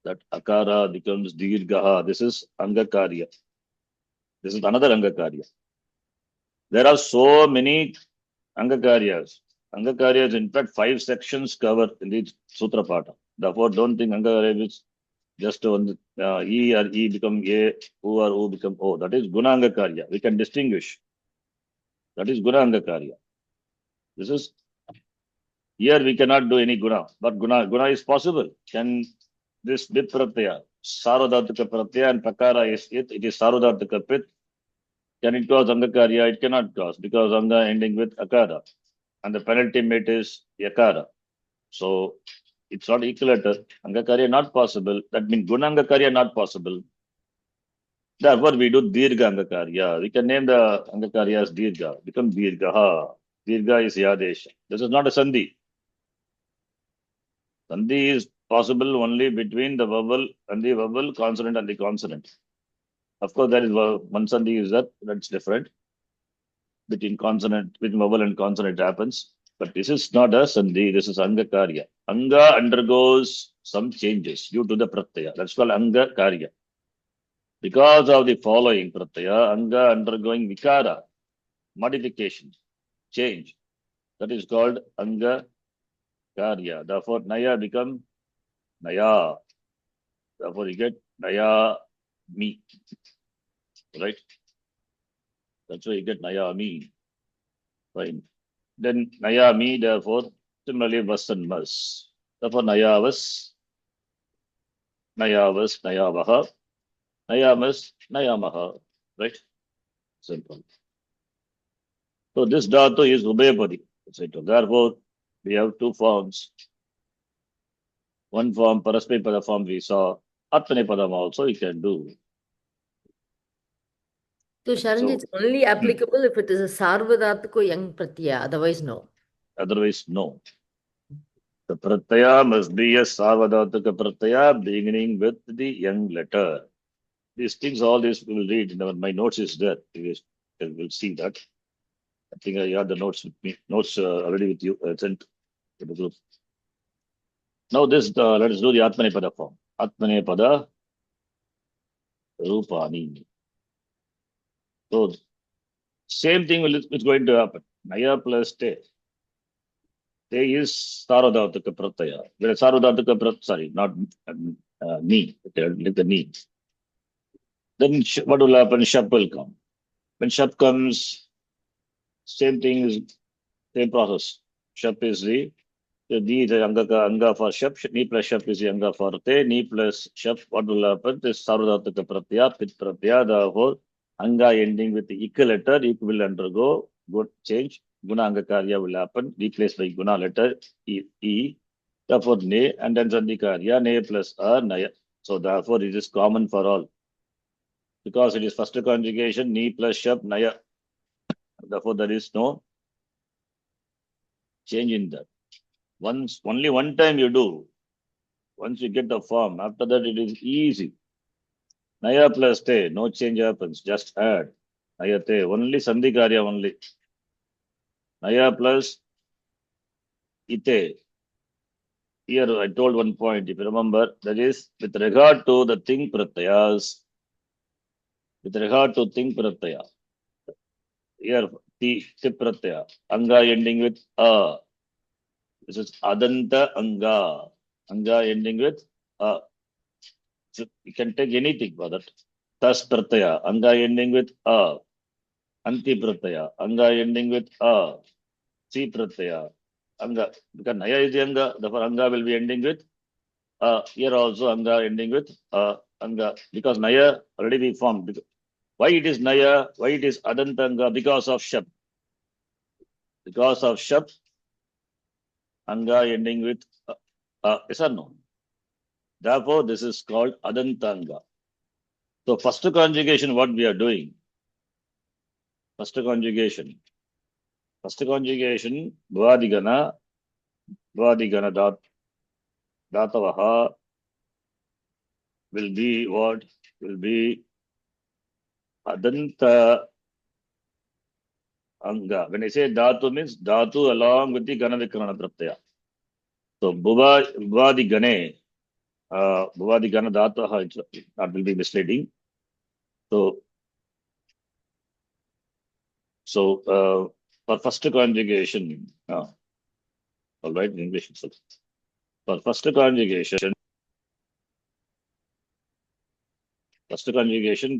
Speaker 1: that Akara becomes Dirgaha. This is Angakarya. This is another Angakarya. There are so many Angakaryas. Angakarya is in fact 5 sections covered in the Sutra Pata. Therefore, don't think Angakarya is just on E or E become A, O or O become O. That is Guna Angakarya. We can distinguish. That is Guna Angakarya. This is, here we cannot do any Guna, but Guna is possible. Can this Bit Pratyaya, Sarvadhattuka Pratyaya and Pakara is it is Sarvadhattuka Pit. Can it cause Angakarya? It cannot cause because Anga ending with Akara. And the penultimate is Yakara. So it's not equilateral. Angakarya not possible. That means Gunangakarya not possible. Therefore, we do Dirgha Angakarya. We can name the Angakarya as Dirgha. Become Dirgha. Dirgha is Yadesha. This is not a Sandhi. Sandhi is possible only between the vowel and the vowel, consonant and the consonant. Of course, there is one Sandhi is that's different. Between vowel and consonant happens. But this is not a Sandhi, this is Angakarya. Anga undergoes some changes due to the Pratyaya. That's called Angakarya. Because of the following Pratyaya, Anga undergoing Vikara, modification, change. That is called Angakarya. Therefore, Naya become Naya. Therefore, you get Naya Mi. Right? That's why you get Naya Mi. Fine. Then Naya Mi, therefore, similarly, Vas and Mas. Therefore, Nayavas, Nayavaha, Nayamas, Nayamaha. Right? Simple. So this dhatu is Ubhayapadi. Therefore, we have two forms. One form, Parasmapada form we saw. Atmanepadam also you can do.
Speaker 5: So, Sharanji, it's only applicable if it is a Sarvadhattuko young Pratyaya, otherwise no.
Speaker 1: Otherwise, no. The Pratyaya must be a Sarvadhattuka Pratyaya beginning with the young letter. These things, all this we will read. My notes is there. We'll see that. I think I have the notes with me. Notes already with you. Sent to the group. Now this, let us do the Atmanepada form. Atmanepada Rupani. So same thing is going to happen. Naya plus te. Te is Sarvadhattuka Pratyaya. Where Sarvadhattuka Pratyaya, sorry, not knee. Like the knee. Then what will happen? Shap will come. When Shap comes, same thing is same process. Shap is the knee is the anga for Shap. Knee plus Shap is the anga for te. Knee plus Shap. What will happen? This Sarvadhattuka Pratyaya, Pit Pratyaya, the whole anga ending with the equal letter, will undergo good change. Guna Angakarya will happen, replaced by Guna letter E. Therefore, ne, and then Sandhikarya, ne plus a, naya. So therefore, it is common for all. Because it is first conjugation, ni plus shab, naya. Therefore, there is no change in that. Only one time you do. Once you get the form, after that it is easy. Naya plus te, no change happens, just add. Naya te, only Sandhikarya only. Naya plus ite. Here I told one point, if you remember, that is with regard to the thing pratyayas. With regard to thing pratyaya. Here, ti pratyaya. Anga ending with a. This is adanta anga. Anga ending with a. So you can take anything for that. Tas pratyaya. Anga ending with a. Anti pratyaya. Anga ending with a. Si pratyaya. Anga. Because naya is the anga. Therefore, anga will be ending with here also anga ending with anga. Because naya already we formed. Why it is naya? Why it is adantanga? Because of shab. Because of shab, anga ending with yes or no? Therefore, this is called adantanga. So first conjugation, what we are doing? First conjugation, bhadigana datavaha will be what? Will be adanta anga. When I say dhatu means dhatu along with the gana vikrana pratyaya. So bhuvadigane, bhuvadigana dhataha, that will be misleading. So for first conjugation, All right, in English itself. For first conjugation,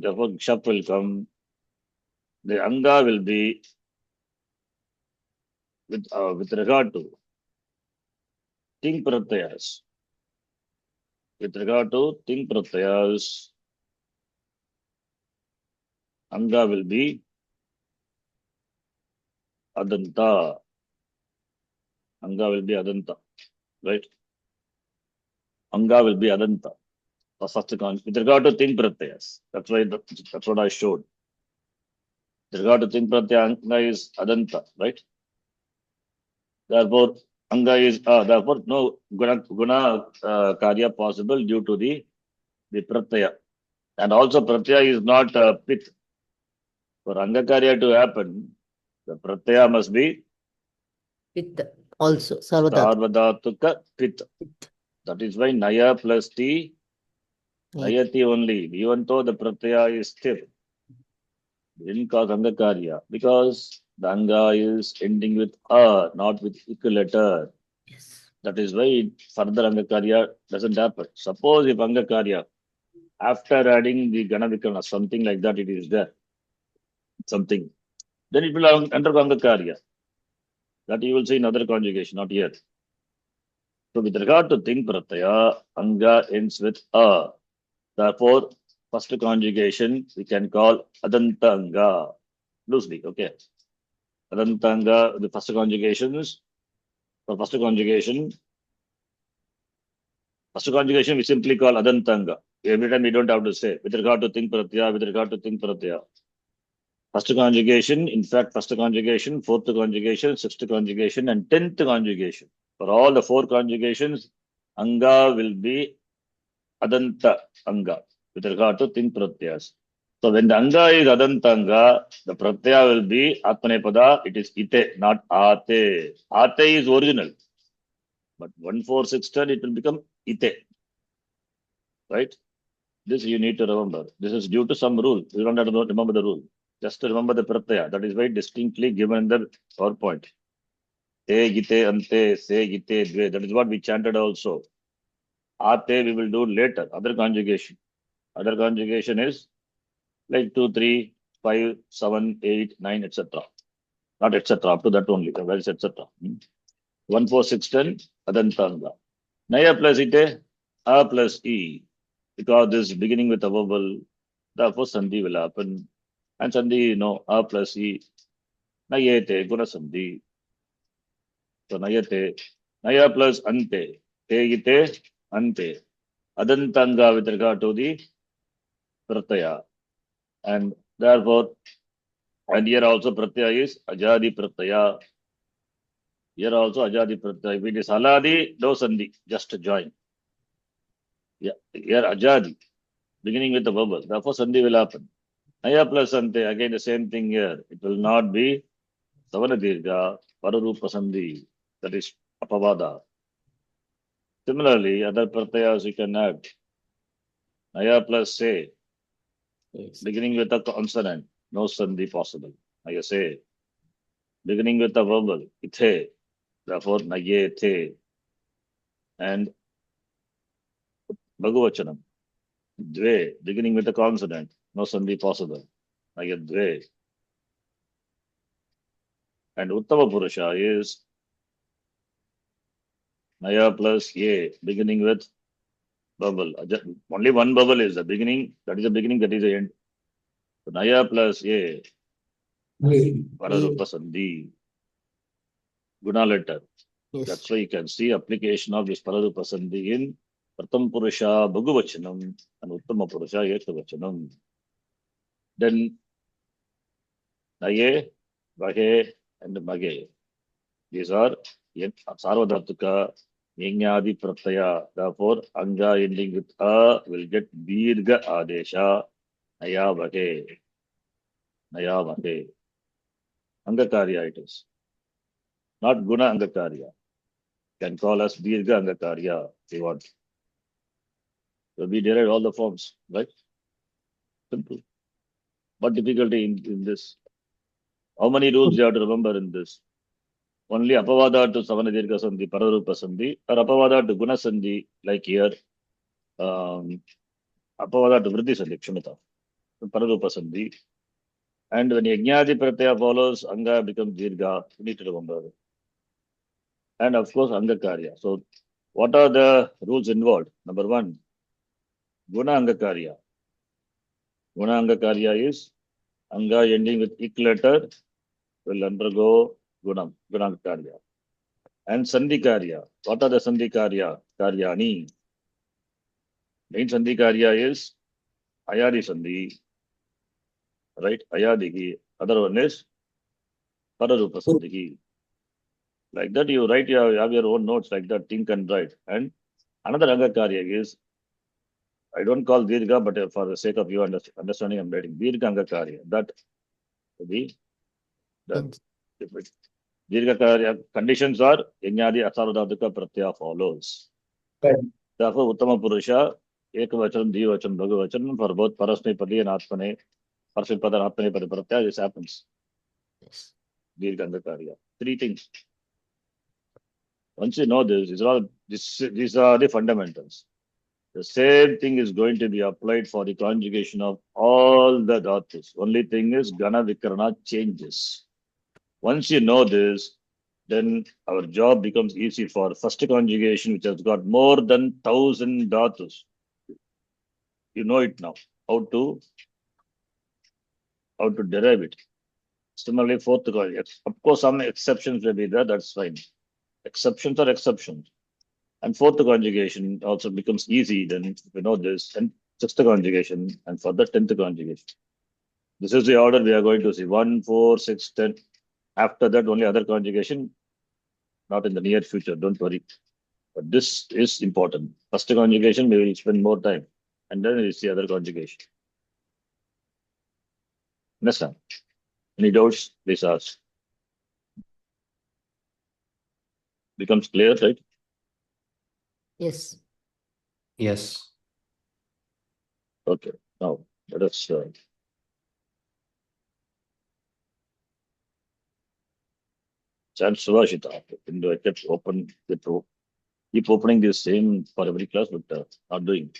Speaker 1: therefore Kshap will come. The Anga will be with regard to Ting Pratyayas. With regard to Ting Pratyayas, Anga will be Adanta. Anga will be Adanta. Right? Anga will be Adanta. With regard to Ting Pratyayas. That's what I showed. With regard to Ting Pratyaya, Anga is Adanta, right? Therefore, Anga is therefore no guna karya possible due to the Pratyaya. And also Pratyaya is not pit. For Anga karya to happen, the Pratyaya must be
Speaker 5: With also Sarvadhatu.
Speaker 1: Sarvadhatuka pit. That is why Naya plus T, Nayati only. Even though the Pratyaya is stiff, didn't cause Anga karya because the Anga is ending with A, not with equal letter.
Speaker 5: Yes.
Speaker 1: That is why further Anga karya doesn't happen. Suppose if Anga karya, after adding the Gana Vikarana, something like that, it is there. Something. Then it will undergo Anga karya. That you will see in other conjugation, not here. So with regard to Ting Pratyaya, Anga ends with A. Therefore, first conjugation we can call Adanta Anga. Loosely, okay. Adanta Anga, the first conjugations. For first conjugation we simply call Adanta Anga. Every time we don't have to say with regard to Ting Pratyaya, with regard to Ting Pratyaya. First conjugation, in fact, first conjugation, fourth conjugation, sixth conjugation, and 10th conjugation. For all the four conjugations, Anga will be Adanta Anga with regard to Ting Pratyayas. So when the Anga is Adanta Anga, the Pratyaya will be Atmanepada, it is Ite, not Ate. Ate is original. But 1, 4, 6, 10, it will become Ite. Right? This you need to remember. This is due to some rule. You don't have to remember the rule. Just to remember the pratyaya. That is why distinctly given in the PowerPoint. Te gite ante, se gite dve. That is what we chanted also. Ate we will do later. Other conjugation. Other conjugation is like 2, 3, 5, 7, 8, 9, etc. Not etc. Up to that only. Where is etc. 1, 4, 6, 10. Adantanga. Naya plus ite. A plus E. Because this is beginning with a vowel. Therefore Sandhi will happen. And Sandhi, A plus E. Nayete, Guna Sandhi. So Nayate. Naya plus Ante. Te Ante. Adantanga with regard to the Pratyaya. And therefore, and here also Pratyaya is Ajadi Pratyaya. Here also Ajadi Pratyaya. If it is Haladi, no Sandhi. Just join. Yeah. Here Ajadi. Beginning with the vowel. Therefore Sandhi will happen. Naya plus Ante. Again the same thing here. It will not be Savana Dirga, Pararupa Sandhi, that is Apavada. Similarly, other pratyayas you can add. Naya plus Se,
Speaker 5: Yes.
Speaker 1: beginning with a consonant, no Sandhi possible. Naya Se. Beginning with a vowel, Ithe, therefore Naye The. And Bhagavachanam, Dve, beginning with a consonant, no Sandhi possible. Naya Dve. And Uttama Purusha is Naya plus Ye, beginning with bubble. Only one bubble is the beginning, that is the beginning, that is the end. So Naya plus Ye, Pararupa Sandhi, Guna letter.
Speaker 5: Yes.
Speaker 1: That's why you can see application of this Pararupa Sandhi in Pratham Purusha Bhagavachanam and Uttama Purusha Ekavachanam. Then Naye, Vahe, and Mage. These are Sarvadhatuka, Yajnadi Pratyaya. Therefore, Anga ending with A will get Dirgha Adesha, Naya Vahe, Naya Vahe. Angakarya it is. Not Guna Angakarya. Can call us Dirgha Angakarya if you want. So we derived all the forms, right? Simple. What difficulty in this? How many rules you have to remember in this? only apavada to Savana Dirgha Sandhi, Pararupa Sandhi, or apavada to Guna Sandhi, like here, apavada to Vriddhi Sandhi, Kshumita, Pararupa Sandhi. And when Yajnadi Pratyaya follows, Anga becomes Dirgha, you need to remember. And of course, Anga Karya. So, what are the rules involved? Number one, Guna Anga Karya. Guna Anga Karya is Anga ending with ik letter will undergo Gunam, Guna Karya. And Sandhi Karya. What are the Sandhi Karya? Karyani. Main Sandhi Karya is Ayadi Sandhi, right? Ayadihi. Other one is Pararupa Sandhi. Like that, you write, you have your own notes like that, think and write. And another Anga Karya is, I don't call Dirgha, but for the sake of you understanding, I'm writing Dirgha Anga Karya. That to be done. Dirgha Karya conditions are Yajnadi Asarvadadika Pratyaya follows.
Speaker 6: Right.
Speaker 1: Therefore, Uttama Purusha, Ekavachan, Dvivachan, Bhagavachan, for both Parasmipadi and Atmane, Parasmipada and Atmane Pratyaya, this happens.
Speaker 5: Yes.
Speaker 1: Dirgha Anga Karya. Three things. Once you know this, these are the fundamentals. The same thing is going to be applied for the conjugation of all the dhatus. Only thing is Gana Vikarana changes. Once you know this, then our job becomes easy for first conjugation, which has got more than 1,000 dhatus. You know it now, how to derive it. Similarly, fourth conjugation. Of course, some exceptions may be there, that's fine. Exceptions are exceptions. And fourth conjugation also becomes easy, then if you know this, and sixth conjugation, and further 10th conjugation. This is the order we are going to see 1, 4, 6, 10. After that, only other conjugation, not in the near future, don't worry. But this is important. First conjugation, we will spend more time, and then we'll see other conjugation. Understand? Any doubts, please ask. Becomes clear, right?
Speaker 5: Yes.
Speaker 3: Yes.
Speaker 1: Okay. Now, let us chant Suvashita. I kept keep opening this same for every class, but not doing.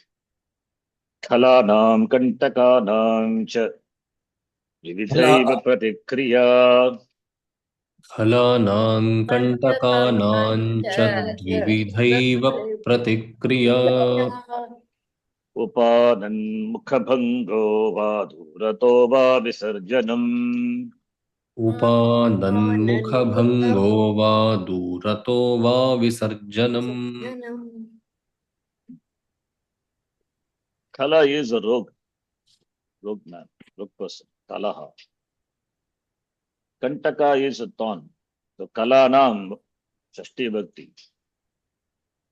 Speaker 1: Khalanam kantakanam cha vividhaiva pratikriya.
Speaker 3: फलानां कण्टकानां च द्विविधैव प्रतिक्रिया
Speaker 1: Upanan mukhabhango va dhurato va visarjanam.
Speaker 3: उपानन्मुखभङ्गो वा दूरतो वा विसर्जनम्
Speaker 1: Khala is a rogue man, rogue person. Kalaha. Kantaka is a thorn. So Kalanam, Shashti Bhakti.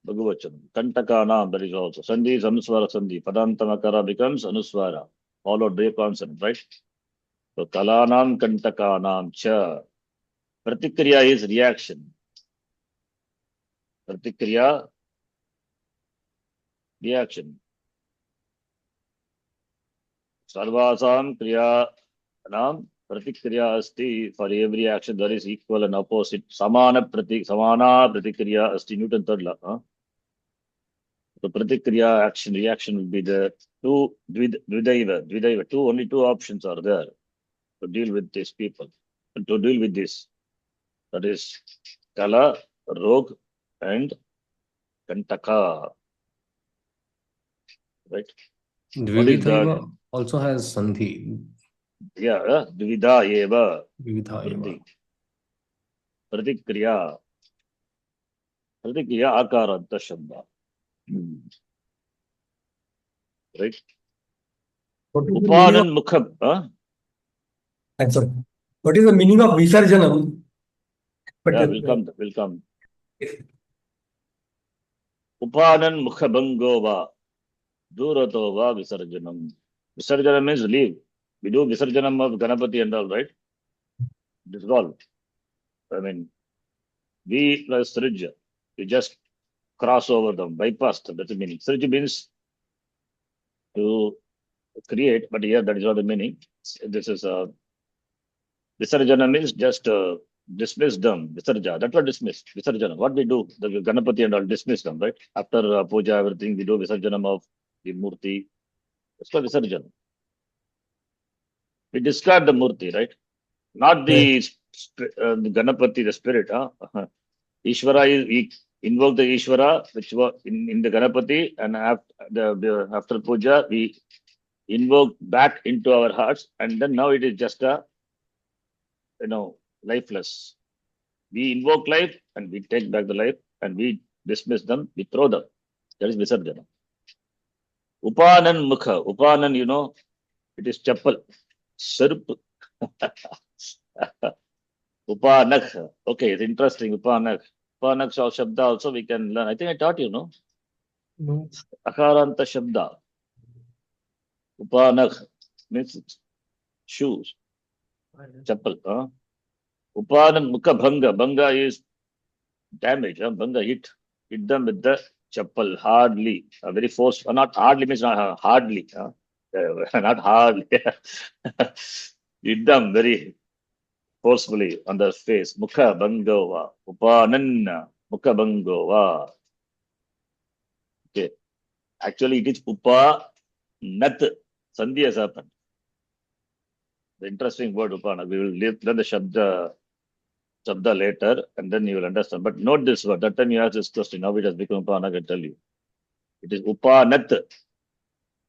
Speaker 1: Bhagavachanam. Kantakanam, that is also. Sandhi is Anuswara Sandhi. Padantamakara becomes Anuswara, followed by a consonant, right? So Kalanam Kantakanam Cha. Pratikriya is reaction. Pratikriya, reaction. Sarvasam Kriya Nam Pratikriya Asti. For every action there is equal and opposite. Samana Pratikriya Asti. Newton third law. Huh? The Pratikriya action reaction will be the two Dvidaiva. Only two options are there to deal with these people. To deal with this. That is Kala, Rogue, and Kantaka. Right? What is that?
Speaker 3: द्विविधैव also has sandhi.
Speaker 1: Yeah, Dvida Eva.
Speaker 3: द्विविधा एव.
Speaker 1: Pratikriya. Pratikriya Akaranta Shabda. Right?
Speaker 6: What is the meaning of,
Speaker 1: Upanan Mukhab.
Speaker 6: I'm sorry. What is the meaning of Visarjanam? But
Speaker 1: Yeah, will come. Upanan Mukhabangova. Duratova Visarjanam. Visarjanam means leave. We do Visarjanam of Ganapati and all, right? Dissolve. I mean, V plus Srija. You just cross over them, bypass them. That's the meaning. Srija means to create, but here that is not the meaning. This is Visarjana means just dismiss them, Visarja. That's what dismiss, Visarjana. What we do, the Ganapati and all dismiss them, right? After puja, everything, we do Visarjanam of the Murti. That's called Visarjana. We discard the Murti, right? Not the, the Ganapati, the spirit. Huh? Ishvara is, we invoke the Ishvara, which was in the Ganapati, and after puja, we invoke back into our hearts, and then now it is just a, lifeless. We invoke life and we take back the life and we dismiss them, we throw them. That is Visarjana. Upanan Mukha. Upanan, it is chappal. Sirp. Upanak. Okay, it's interesting. Upanak. Upanak Shabda also we can learn. I think I taught you, no?
Speaker 6: No.
Speaker 1: Akaranta Shabda. Upanak means shoes. Chappal. Upanan Mukha Bhanga. Bhanga is damage. Bhanga hit them with the chappal hardly. Very force. Not hardly means not hardly. Not hardly. Hit them very forcefully on the face. Mukha Bhangova. Upananna Mukha Bhangova. Okay. Actually, it is Upa Nat. Sandhi has happened. The interesting word Upana. We will learn the Shabda later, and then you will understand. But note this word. That time you ask this question. Now it has become Upana. I can tell you. It is Upanat.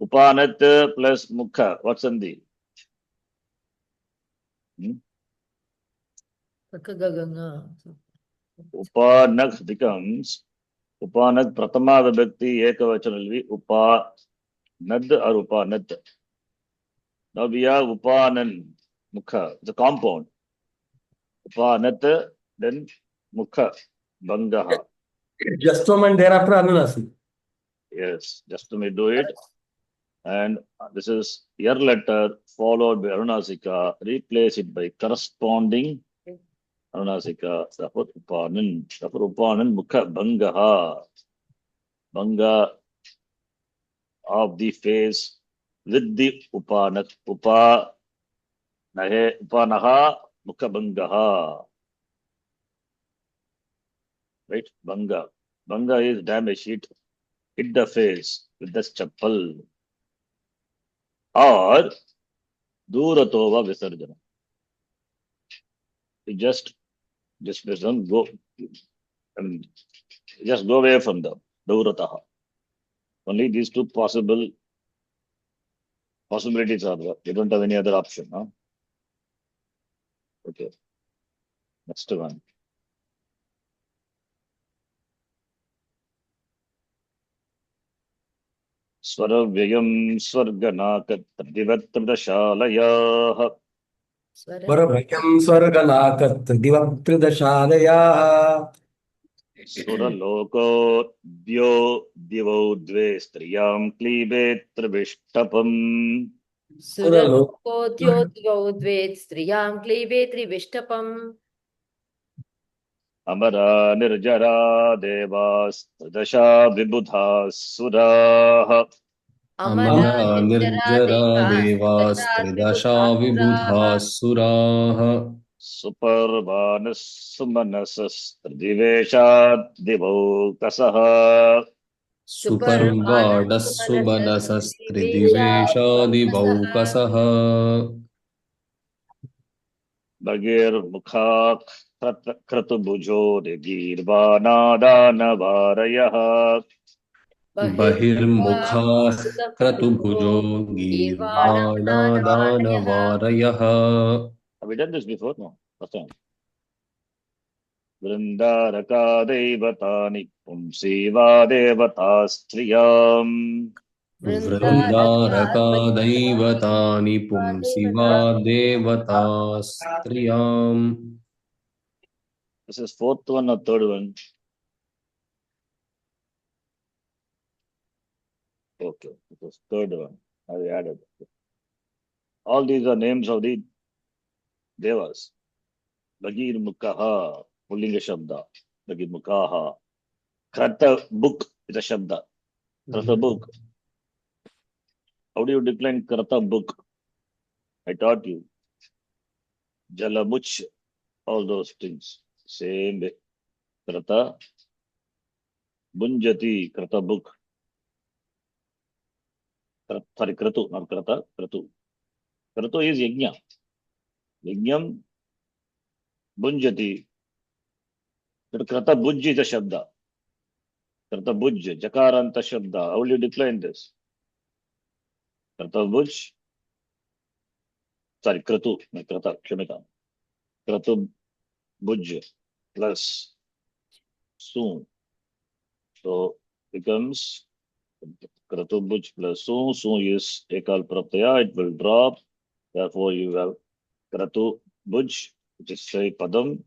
Speaker 1: Upanat plus Mukha. What's Sandhi? Upanak becomes Upanak Pratama Vibhakti Ekavachana will be Upanad or Upanat. Now we have Upanan Mukha. It's a compound. Upanat, then Mukha, Bangaha.
Speaker 6: Just and thereafter Anunasi.
Speaker 1: Yes, just to me do it. And this is your letter followed by Arunasika. Replace it by corresponding Arunasika. Therefore Upanan. Mukha Bangaha. Banga of the face with the Upanak. Upanaha Mukha Bangaha. Right? Banga. Banga is damage. Hit the face with the chappal. Or Duratova Visarjana. You just dismiss them, go. Just go away from them. Durataha. Only these two possibilities are there. You don't have any other option. Huh? Okay. Next one. Swaravyayam Swarganakat Divatrudashalayah.
Speaker 6: Svarabhyam Swarganakat Divaktridashalayah.
Speaker 1: Suraloko Divo Dve Striyam Klibe Trivishtapam.
Speaker 5: Suralokotyotvauद्वेत् स्त्रियां क्लीबे त्रिविष्टपम्.
Speaker 1: Amara Nirjara Devas Tridasha Vibudha Suraha.
Speaker 3: Amara Nirjara Devas Tridasha Vibudha Suraha.
Speaker 1: Suparvanas Sumanasas Tridiveshat Divokasaha.
Speaker 3: Suparvadas Sumanasas Tridivesha Divaukasaha.
Speaker 1: Bagir Mukha Kratubujo Girvana Varayah.
Speaker 3: Bahirmukha Kratubhujo Girvana Danavarayah.
Speaker 1: Have we done this before? No. First time. Vrindaraka Devatani Pumsiva Devata Striyam.
Speaker 3: Vrindaraka Daivatani Pumsiva Devata Striyam.
Speaker 1: This is fourth one or third one? Okay, it was third one. I added. All these are names of the Devas. Bagir Mukhaha, Pullinga Shabda. Bagir Mukhaha. Krata book is a Shabda. Krata book. How do you decline Krata book? I taught you. Jalamuch all those things. Same way. Krata, Bunjati, Krata book. Sorry, Kratu, not Krata, Kratu. Kratu is Yajna. Yajnam, Bunjati. But Krata Bujji is a Shabda. Krata Bujj, Jakaranta Shabda. How will you decline this? Krata Bujj. Sorry, Kratu, not Krata, Kshamitam. Kratu Bujj plus Soon. So becomes Kratu Bujj plus Soon. Soon is Ekal Pratyaya, it will drop. Therefore, you have Kratu Bujj, which is say Padam.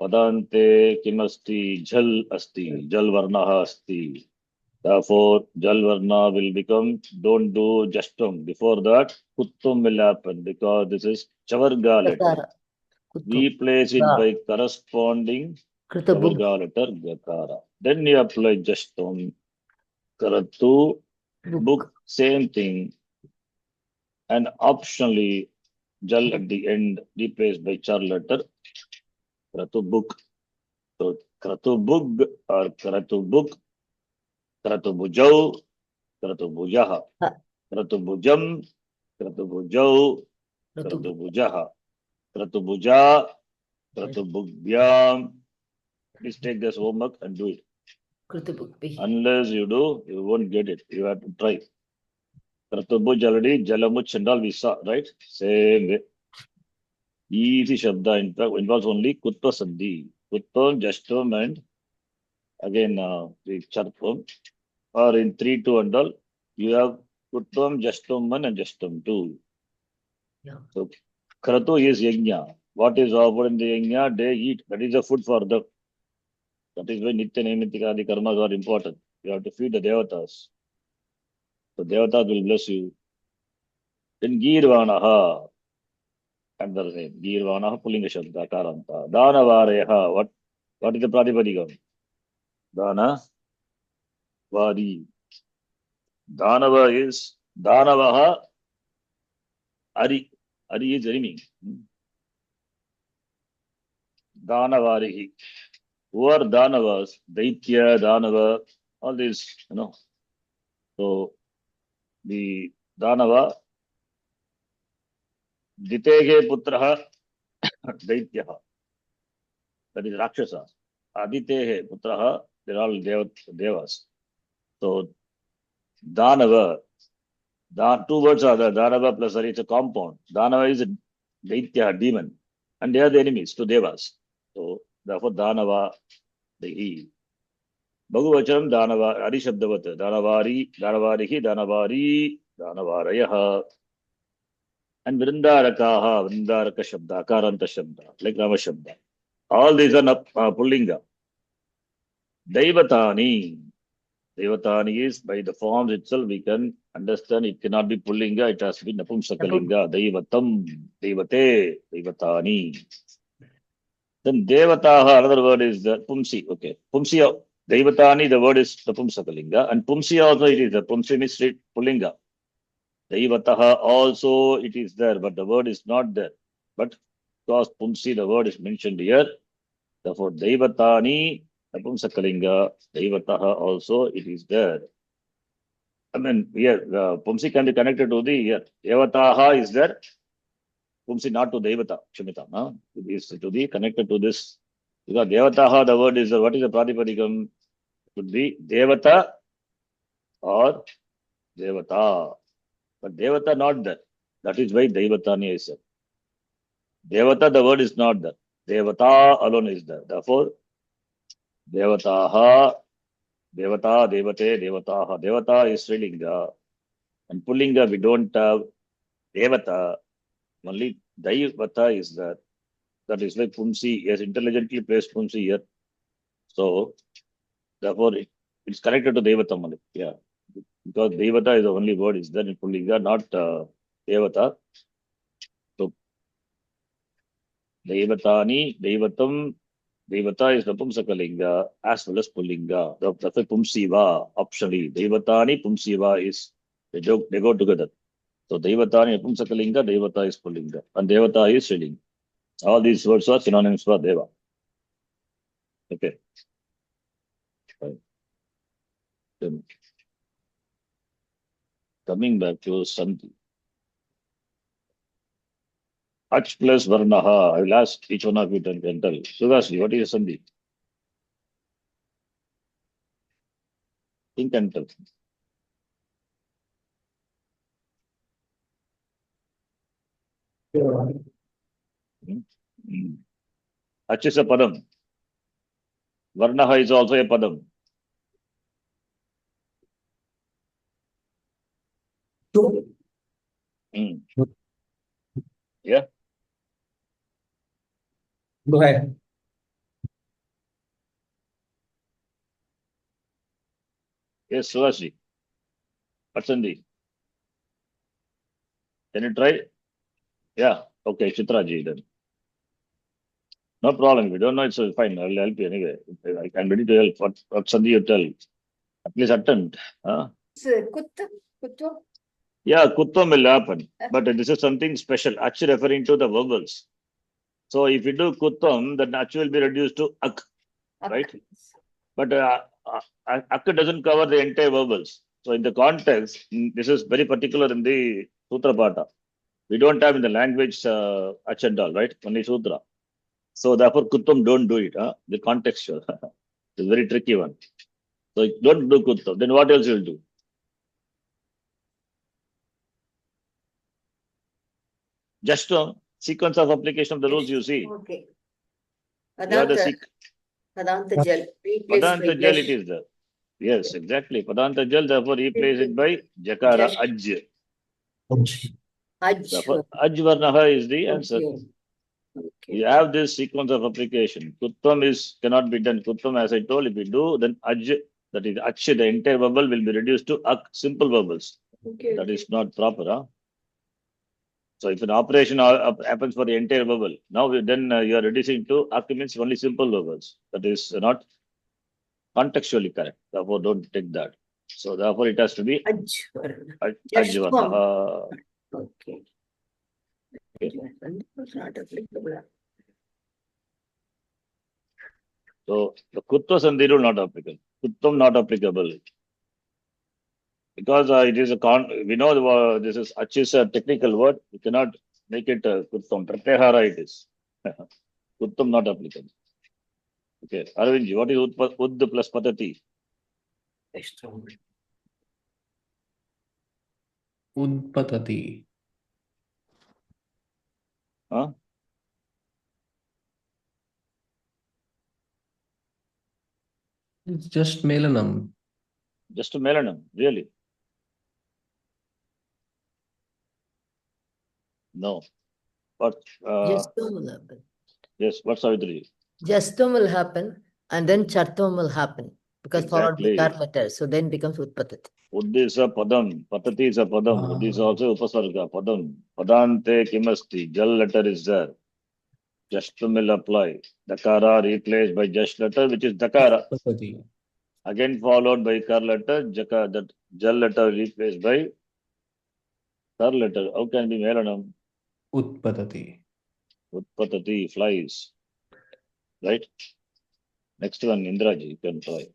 Speaker 1: Padante Kimasti Jal Asti, Jal Varnaha Asti. Therefore, Jal Varna will become, don't do Jastum. Before that, Kuttum will happen because this is Chavarga letter.
Speaker 5: Gakara. Kuttu.
Speaker 1: Replace it
Speaker 5: Ga.
Speaker 1: by corresponding
Speaker 5: Krita bug.
Speaker 1: Chavarga letter Gakara. Then you apply Jastum, Karatu, book, same thing. And optionally, Jal at the end replaced by Char letter, Kratu book. So Kratu bug or Kratu book, Kratu bujau, Kratu bujaha,
Speaker 5: Ha.
Speaker 1: Kratu bujam, Kratu bujau,
Speaker 5: Kratu
Speaker 1: Kratu
Speaker 5: bug.
Speaker 1: bujaha, Kratu buja, Kratu bugyam. Please take this homework and do it.
Speaker 5: Krita bug. Bihi.
Speaker 1: Unless you do, you won't get it. You have to try. Kratu buj already, Jalamuch and all we saw, right? Same way. Easy Shabda in fact involves only Kutpa Sandhi. Kutpam, Jastam, and again the Charpam. Or in 3-2 and all, you have Kutpam, Jastam 1 and Jastam 2.
Speaker 5: Yeah.
Speaker 1: So Kratu is Yajna. What is offered in the Yajna, they eat. That is the food for them. That is why Nitya Naimitika, the karmas are important. You have to feed the Devatas. So Devatas will bless you. Then Girvanaha. Another name. Girvanaha Pullinga Shabda Karanta. Danavareha. What is the Pratipadikam? Dana Vadi. Danava is Danavaha Ari. Ari is rhyming. Danavarihi. Who are Danavas? Daitya, Danava, all these, So the Danava, Ditege Putraha, Daityaha. That is Rakshasa. Aditehe Putraha, they're all Devas. So Danava, two words are there. Danava plus Ari, it's a compound. Danava is a Daitya, demon. And they are the enemies to Devas. So therefore Danava, the Bhagavachanam Danava, Ari Shabdavat, Danavari, Danavarihi, Danavari, Danavarayaha. And Vrindarakaha, Vrindaraka Shabda, Karanta Shabda, like Rama Shabda. All these are Pullinga. Devatani. Devatani is by the forms itself, we can understand it cannot be Pullinga, it has to be Napumsakalinga. Devatam, Devate, Devatani. Then Devataha, another word is the Pumsi. Okay. Pumsi, Devatani, the word is the Pumsakalinga. And Pumsi also it is the Pumsi means Pullinga. Devataha also it is there, but the word is not there. But because Pumsi, the word is mentioned here, therefore Devatani, Napumsakalinga, Devataha also it is there. I mean, here, Pumsi can be connected to the here. Devataha is there. Pumsi not to Devata, Kshamitam. No? It is to be connected to this. Because Devataha, the word is, what is the Pratipadikam? Could be Devata or Devata. But Devata not there. That is why Devatani is there. Devata, the word is not there. Devata alone is there. Therefore, Devataha, Devata, Devate, Devataha. Devata is Srilinga. And Pullinga, we don't have Devata. Only Daivata is there. That is why Pumsi has intelligently placed Pumsi here. So, therefore, it's connected to Devatam only. Yeah. Because Devata is the only word is there in Pullinga, not Devata. So, Devatani, Devatam, Devata is the Pumsakalinga as well as Pullinga. That's why Pumsiva, optionally. Devatani, Pumsiva is, they go together. So, Devatani, Pumsakalinga, Devata is Pullinga. And Devata is Srilinga. All these words are synonyms for Deva. Okay. Fine. Then coming back to Sandhi. Ach plus Varnaha. I will ask each one of you to tell. Sugashri, what is Sandhi? Think and tell. Ach is a padam. Varnaha is also a padam. Hmm. Yeah.
Speaker 6: Go ahead.
Speaker 1: Yes, Sugashri. What's Sandhi? Can you try? Yeah. Okay, Chitraji then. No problem. If you don't know, it's fine. I'll help you anyway. I'm ready to help. What Sandhi you tell? At least attempt. Huh?
Speaker 2: Kuttu.
Speaker 1: Yeah, Kuttam will happen. But this is something special. Actually referring to the vowels. So if you do Kuttam, then actually will be reduced to Ak. Right? But Ak doesn't cover the entire vowels. So in the context, this is very particular in the Sutra Pata. We don't have in the language Ach and all, right? Only Sutra. So therefore Kuttam don't do it. The contextual. It's a very tricky one. So don't do Kuttam. Then what else you'll do? Just a sequence of application of the rules you see.
Speaker 2: Okay.
Speaker 1: You have the
Speaker 2: Padanta Jal. Replaced by
Speaker 1: Padanta Jal,
Speaker 2: Yash.
Speaker 1: it is there. Yes, exactly. Padanta Jal, therefore replace it by Jakara Aj.
Speaker 2: Aj.
Speaker 1: Therefore, Aj Varnaha is the answer.
Speaker 2: Okay.
Speaker 1: You have this sequence of application. Kuttam cannot be done. Kuttam, as I told, if you do, then Aj, that is Ach, the entire vowel will be reduced to Ak, simple vowels.
Speaker 2: Okay.
Speaker 1: That is not proper. Huh? So if an operation happens for the entire vowel, now then you are reducing to Ak means only simple vowels. That is not contextually correct. Therefore, don't take that. So therefore, it has to be
Speaker 2: Aj.
Speaker 1: Ajvarnaha.
Speaker 2: Okay.
Speaker 1: Okay.
Speaker 2: Not applicable.
Speaker 1: So the Kutta Sandhi rule not applicable. Kuttam not applicable. Because it is we know this is Ach is a technical word. We cannot make it Kuttam. Pratyahara it is. Kuttam not applicable. Okay. Arvindji, what is Ud plus Patati?
Speaker 3: Udpatati.
Speaker 1: Huh?
Speaker 3: It's just Melanam.
Speaker 1: Just a melanum, really? No. But
Speaker 5: Jastum will happen.
Speaker 1: yes, what Savitri?
Speaker 5: Jastum will happen and then Chartum will happen because followed by
Speaker 1: Exactly.
Speaker 5: car letter. So then becomes Utpatati.
Speaker 1: Ud is a padam, patati is a padam, Ud is also upasarga, padam. Padante kimasti, jal letter is there. Jastum will apply. Dakara replaced by just letter, which is Dakara.
Speaker 3: Udpatati.
Speaker 1: Again followed by kar letter, that jal letter replaced by kar letter. How can be melanam?
Speaker 3: Udpatati.
Speaker 1: Utpatati, flies. Right? Next one, Indraji, you can try.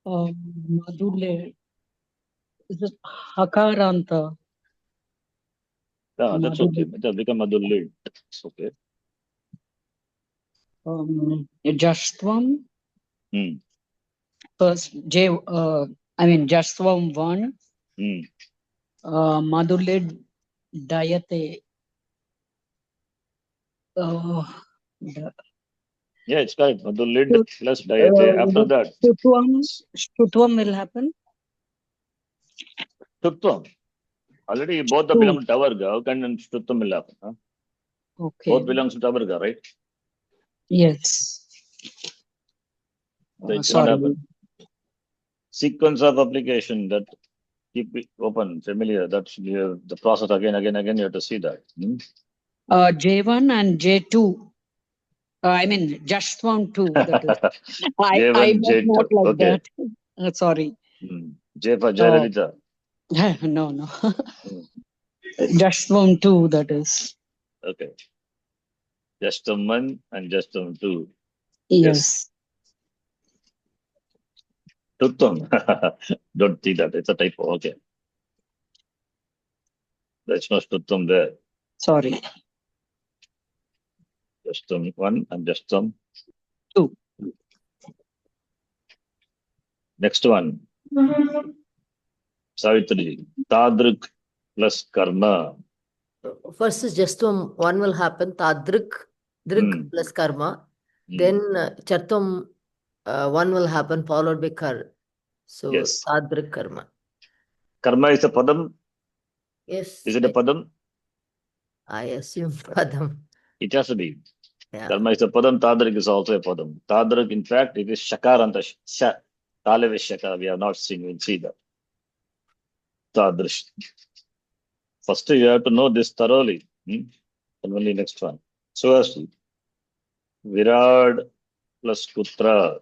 Speaker 7: Madhule. Is it Hakaranta?
Speaker 1: Yeah, that's okay. It has become Madhulid. It's okay.
Speaker 7: Jashtvam.
Speaker 1: Hmm.
Speaker 7: First, Jashtvam 1.
Speaker 1: Hmm.
Speaker 7: Madhulid Dayate.
Speaker 1: Yeah, it's correct. Madhulid plus Dayate. After that,
Speaker 7: Shutvam will happen.
Speaker 1: Tuttam. Already both the belong to Tavarga. How can Tuttam will happen? Huh?
Speaker 7: Okay.
Speaker 1: Both belongs to Tavarga, right?
Speaker 7: Yes.
Speaker 1: So it cannot
Speaker 7: Sorry.
Speaker 1: happen. Sequence of application that keep it open, familiar. That should be the process again. You have to see that.
Speaker 7: J1 and J2. Jashtvam 2. That is. I
Speaker 1: J1,
Speaker 7: was
Speaker 1: J2.
Speaker 7: not like
Speaker 1: Okay.
Speaker 7: that. Sorry.
Speaker 1: J for Jayalalitha.
Speaker 7: No. Jashtvam 2, that is.
Speaker 1: Okay. Justum 1 and Justum 2.
Speaker 7: Yes.
Speaker 1: Tuttum. Don't see that. It's a typo. Okay. There's no Tuttum there.
Speaker 7: Sorry.
Speaker 1: Justum 1 and Justum
Speaker 7: 2.
Speaker 1: Next one. Savitri. Tadruk plus karma.
Speaker 5: First is Justum, one will happen, Tadrik, Drik plus karma. Then Chartum, one will happen, followed by Kar. So
Speaker 1: Yes.
Speaker 5: Tadrik karma.
Speaker 1: Karma is a padam.
Speaker 5: Yes,
Speaker 1: Is it a padam?
Speaker 5: I assume Padam.
Speaker 1: It has to be.
Speaker 5: Yeah.
Speaker 1: Karma is a padam. Tadrik is also a padam. Tadrik, in fact, it is shakaranta. Sha. Talev is shakar. We have not seen. We'll see that. Tadrish. First, you have to know this thoroughly. And only next one. So as to Virad plus Kutra.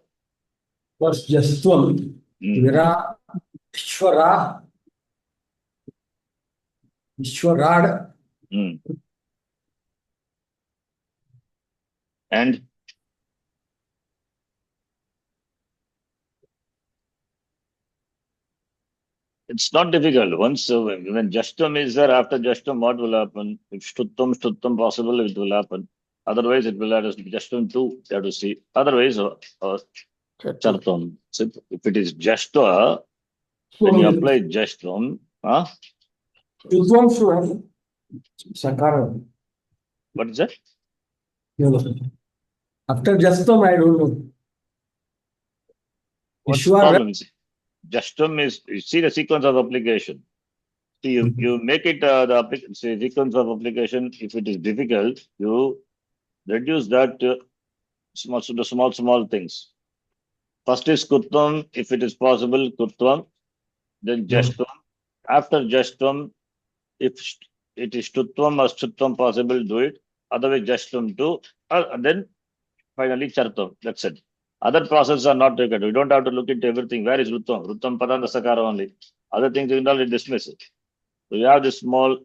Speaker 6: First, Justvam, Vira, Vishwara, Vishwarad,
Speaker 1: And it's not difficult. Once when Justum is there, after Justum, what will happen? If Stuttam possible, it will happen. Otherwise, it will have Justum 2. You have to see. Otherwise, Chartam. So if it is Justa, when you apply Justum,
Speaker 6: Justvam, Shwar, Sakara.
Speaker 1: what is that?
Speaker 6: After Justvam, I don't know.
Speaker 1: What's the problem? Justum is, you see the sequence of application. See, you make it the sequence of application. If it is difficult, you reduce that to small things. First is Kutvam, if it is possible, Kutvam, then Justum. After Justum, if it is Tutvam or Stutvam possible, do it. Otherwise, Justum too. And then finally Chartam. That's it. Other processes are not required. We don't have to look into everything. Where is Ruttam? Ruttam Padanda Sakara only. Other things you can only dismiss it. So you have this small,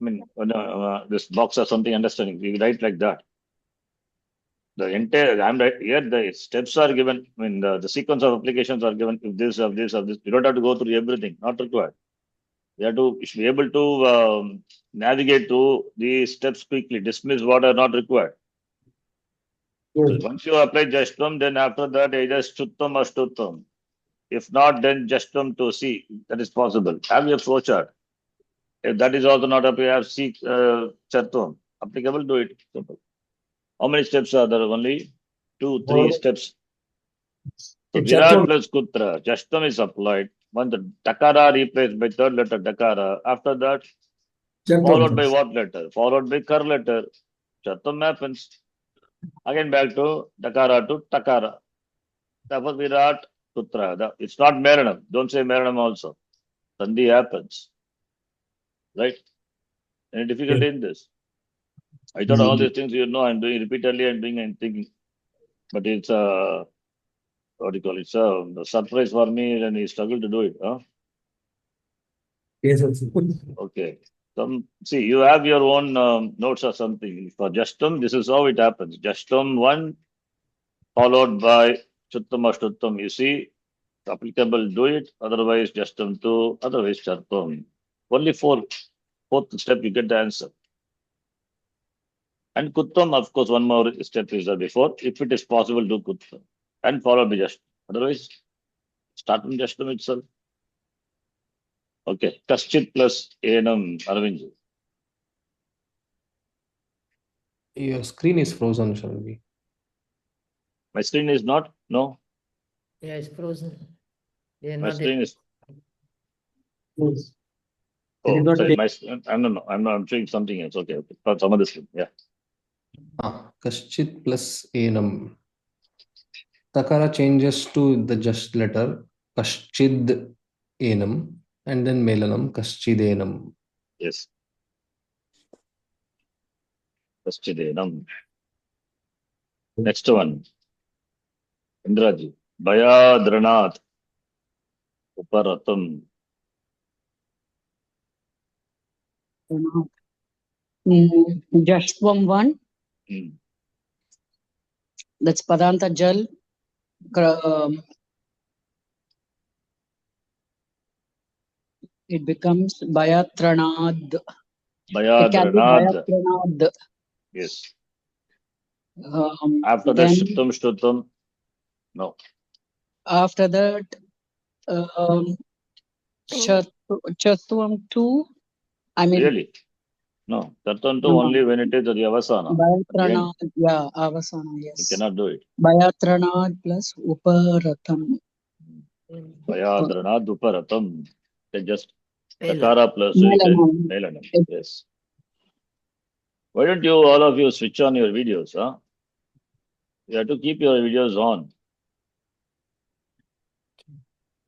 Speaker 1: this box or something understanding. We write like that. The entire, I'm right here, the steps are given. The sequence of applications are given. If this, of this, of this, you don't have to go through everything. Not required. You should be able to navigate through these steps quickly. Dismiss what are not required. So once you apply Justum, then after that, either Stuttam or Stuttam. If not, then Justum to C. That is possible. Have your flowchart. If that is also not applicable, have C Chartam. Applicable, do it. Simple. How many steps are there? Only 2, 3 steps. So Virat plus Kutra. Justum is applied. When the Dakara replaced by third letter Dakara, after that, followed by what letter? Followed by Kar letter. Chartam happens. Again back to Dakara to Takara. Therefore, Virat, Putra. It's not Meranam. Don't say Meranam also. Sandhi happens. Right? Any difficulty in this? I thought all these things I'm doing repeatedly and doing and thinking. But it's what do you call it? It's a surprise for me and he struggled to do it. Huh?
Speaker 6: Yes,
Speaker 1: Okay. See, you have your own notes or something. For Justum, this is how it happens. Justum 1 followed by Chuttam or Stuttam. You see, applicable, do it. Otherwise, Justum 2. Otherwise, Chartam. Only fourth step, you get the answer. And Kuttam, of course, one more step is there before. If it is possible, do Kuttam. And follow by Justum. Otherwise, start from Justum itself. Okay. Kaschit plus Enam, Arvind.
Speaker 3: Your screen is frozen, Shalvi.
Speaker 1: My screen is not? No.
Speaker 5: Yeah, it's frozen. They're
Speaker 1: My
Speaker 5: not
Speaker 1: screen is.
Speaker 6: Yes.
Speaker 1: Oh,
Speaker 6: not
Speaker 1: sorry.
Speaker 6: take-
Speaker 1: I'm showing something else. Okay. For some other screen. Yeah.
Speaker 3: Kaschit plus Enam. Takara changes to the just letter Kaschid Enam and then Melanam Kaschidenam.
Speaker 1: Yes. Kaschidenam. Next one. Indraji. Bayadranat. Uparatam.
Speaker 7: Jashtvam 1.
Speaker 1: Hmm.
Speaker 7: That's Padanta Jal. It becomes Bayatranad. It can be
Speaker 1: Bayadranad.
Speaker 7: Bayatranad.
Speaker 1: Yes. After that,
Speaker 7: Then
Speaker 1: Shrutam, Shrutam. No.
Speaker 7: after that, Chatvam 2. I mean,
Speaker 1: Really? No. Tartantu
Speaker 7: no,
Speaker 1: only when it is at the Avasana. At the end.
Speaker 7: Bayatranad. Yeah, Avasana,
Speaker 1: You
Speaker 7: yes.
Speaker 1: cannot do it.
Speaker 7: Bayatranad plus Uparatam.
Speaker 1: Bayadranad Uparatam. They just
Speaker 5: Mela.
Speaker 1: Takara plus so you can
Speaker 7: Melanam.
Speaker 1: Melanam. Yes. Why don't you all of you switch on your videos, huh? You have to keep your videos on.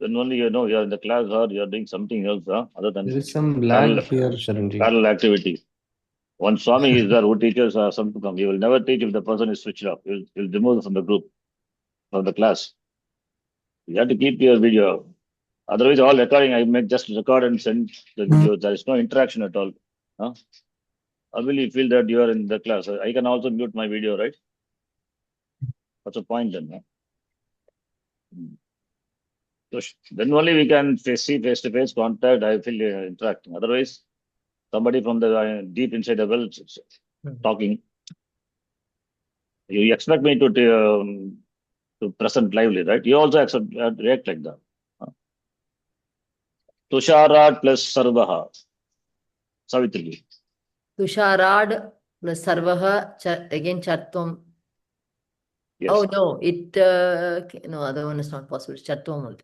Speaker 1: Then only you know you are in the class or you are doing something else, huh? Other than
Speaker 3: There is some
Speaker 1: parallel,
Speaker 3: lag here, Sharanji.
Speaker 1: parallel activity. One Swami is there who teaches something come. He will never teach if the person is switched off. He'll remove from the group, from the class. You have to keep your video. Otherwise, all recording, I make just record and send the video. There is no interaction at all. Huh? How will you feel that you are in the class? I can also mute my video, right? What's the point then? Huh? So then only we can see face-to-face contact. I feel interacting. Otherwise, somebody from the deep inside the well talking. You expect me to present lively, right? You also accept react like that. Tusharat plus Sarvaha. Savitri.
Speaker 5: Tusharad plus Sarvaha, again Chatvam.
Speaker 1: Yes.
Speaker 5: Oh no, no, other one is not possible. Chatvam only.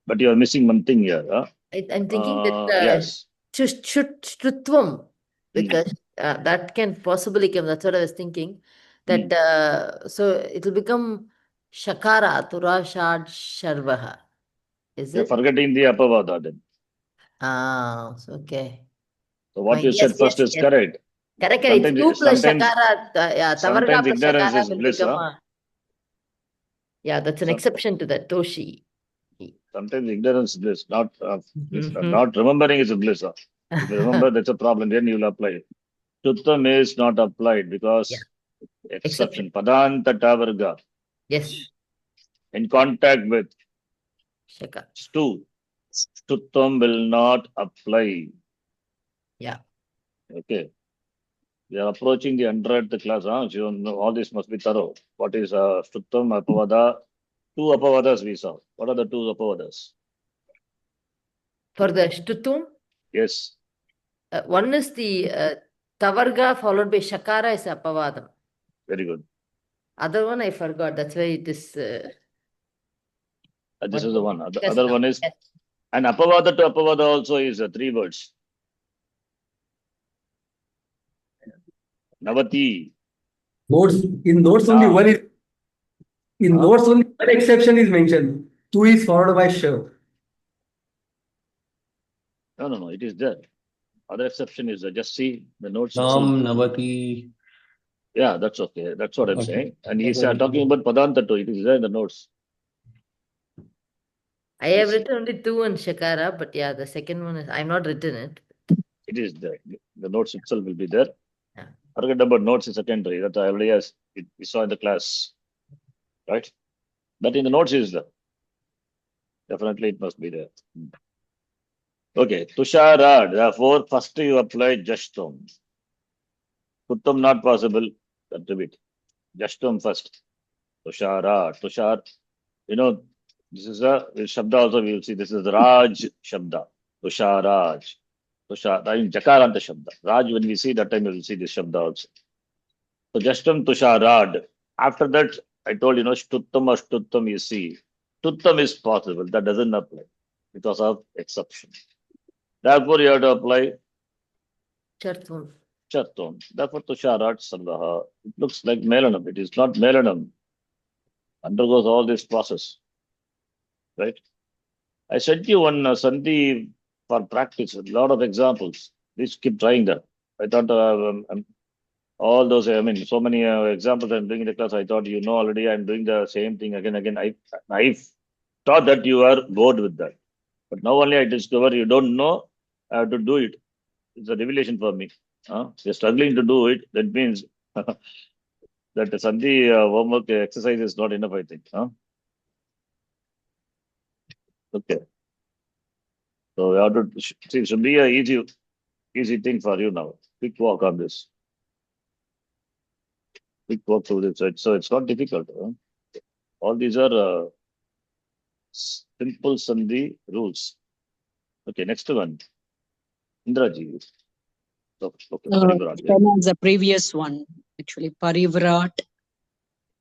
Speaker 1: But you are missing one thing here. Huh?
Speaker 5: I'm thinking that
Speaker 1: Yes.
Speaker 5: Shrutvam, because that can possibly come. That's what I was thinking. That so it will become Shakara, Turashad Sharvaha. Is
Speaker 1: You're
Speaker 5: it?
Speaker 1: forgetting the Apavada then.
Speaker 5: Okay.
Speaker 1: So what
Speaker 5: Fine.
Speaker 1: you said
Speaker 5: Yes,
Speaker 1: first is correct.
Speaker 5: Correct. It's 2 plus
Speaker 1: Sometimes,
Speaker 5: Shakara. Tavarga plus
Speaker 1: ignorance
Speaker 5: Shakara
Speaker 1: is
Speaker 5: will
Speaker 1: bliss.
Speaker 5: become
Speaker 1: Huh?
Speaker 5: that's an exception to that. Toshi.
Speaker 1: Sometimes ignorance is bliss. Not remembering is a bliss. Huh? If you remember, that's a problem. Then you will apply it. Shuttam is not applied because exception. Padanta Tavarga.
Speaker 5: Yes.
Speaker 1: In contact with
Speaker 5: Shaka.
Speaker 1: Stu. Shuttam will not apply.
Speaker 5: Yeah.
Speaker 1: Okay. We are approaching the 100th class. Huh? So all this must be thorough. What is Shuttam, Apavada? 2 Apavadas we saw. What are the 2 Apavadas?
Speaker 5: For the Shtutum,
Speaker 1: Yes.
Speaker 5: one is the Tavarga followed by Shakara is Apavadam.
Speaker 1: Very good.
Speaker 5: Other one I forgot. That's why it is.
Speaker 1: This is the one. The
Speaker 5: Yes,
Speaker 1: other one is.
Speaker 5: yes.
Speaker 1: And Apavada to Apavada also is 3 words. Navati.
Speaker 6: Notes only one is notes only one exception is mentioned. 2 is followed by sh.
Speaker 1: No. It is there. Other exception is just see the notes.
Speaker 3: Nam, Navati.
Speaker 1: Yeah, that's okay. That's what I'm
Speaker 3: Okay.
Speaker 1: saying. And he's talking about Padanta too. It is there in the notes.
Speaker 5: I have written only 2 on Shakara, but yeah, the second one is I've not written it.
Speaker 1: It is there. The notes itself will be there.
Speaker 5: Yeah.
Speaker 1: Forget about notes is secondary. That I already we saw in the class. Right? But in the notes is there. Definitely it must be there. Okay. Tusharad. Therefore, first you apply Jashtam. Puttam not possible. Repeat. Jashtam first. Tusharad. Tushar. This is a Shabda also we will see. This is Raj Shabda. Tusharaj. Tushar. I mean Jakaranta Shabda. Raj, when we see that time, we will see this Shabda also. So Jashtam Tusharad. After that, I told Shtuttam or Shtuttam you see. Shtuttam is possible. That doesn't apply because of exception. Therefore, you have to apply
Speaker 5: Chartvam.
Speaker 1: Chartvam. Therefore, Tusharat Sarvaha. It looks like Melanam. It is not Melanam. Undergoes all this process. Right? I sent you one Sandhi for practice, a lot of examples. Please keep trying that. I thought all those, so many examples I'm doing in the class, I thought already I'm doing the same thing again. I thought that you are bored with that. But now only I discover you don't know how to do it. It's a revelation for me. You're struggling to do it. That means that Sandhi homework exercise is not enough, I think. Okay. So we have to see, it should be a easy thing for you now. Quick walk on this. Quick walk through this. So it's not difficult. All these are simple Sandhi rules. Okay, next one. Indraji. Okay, Parivrat, yeah.
Speaker 7: Same as the previous one, actually. Parivrat.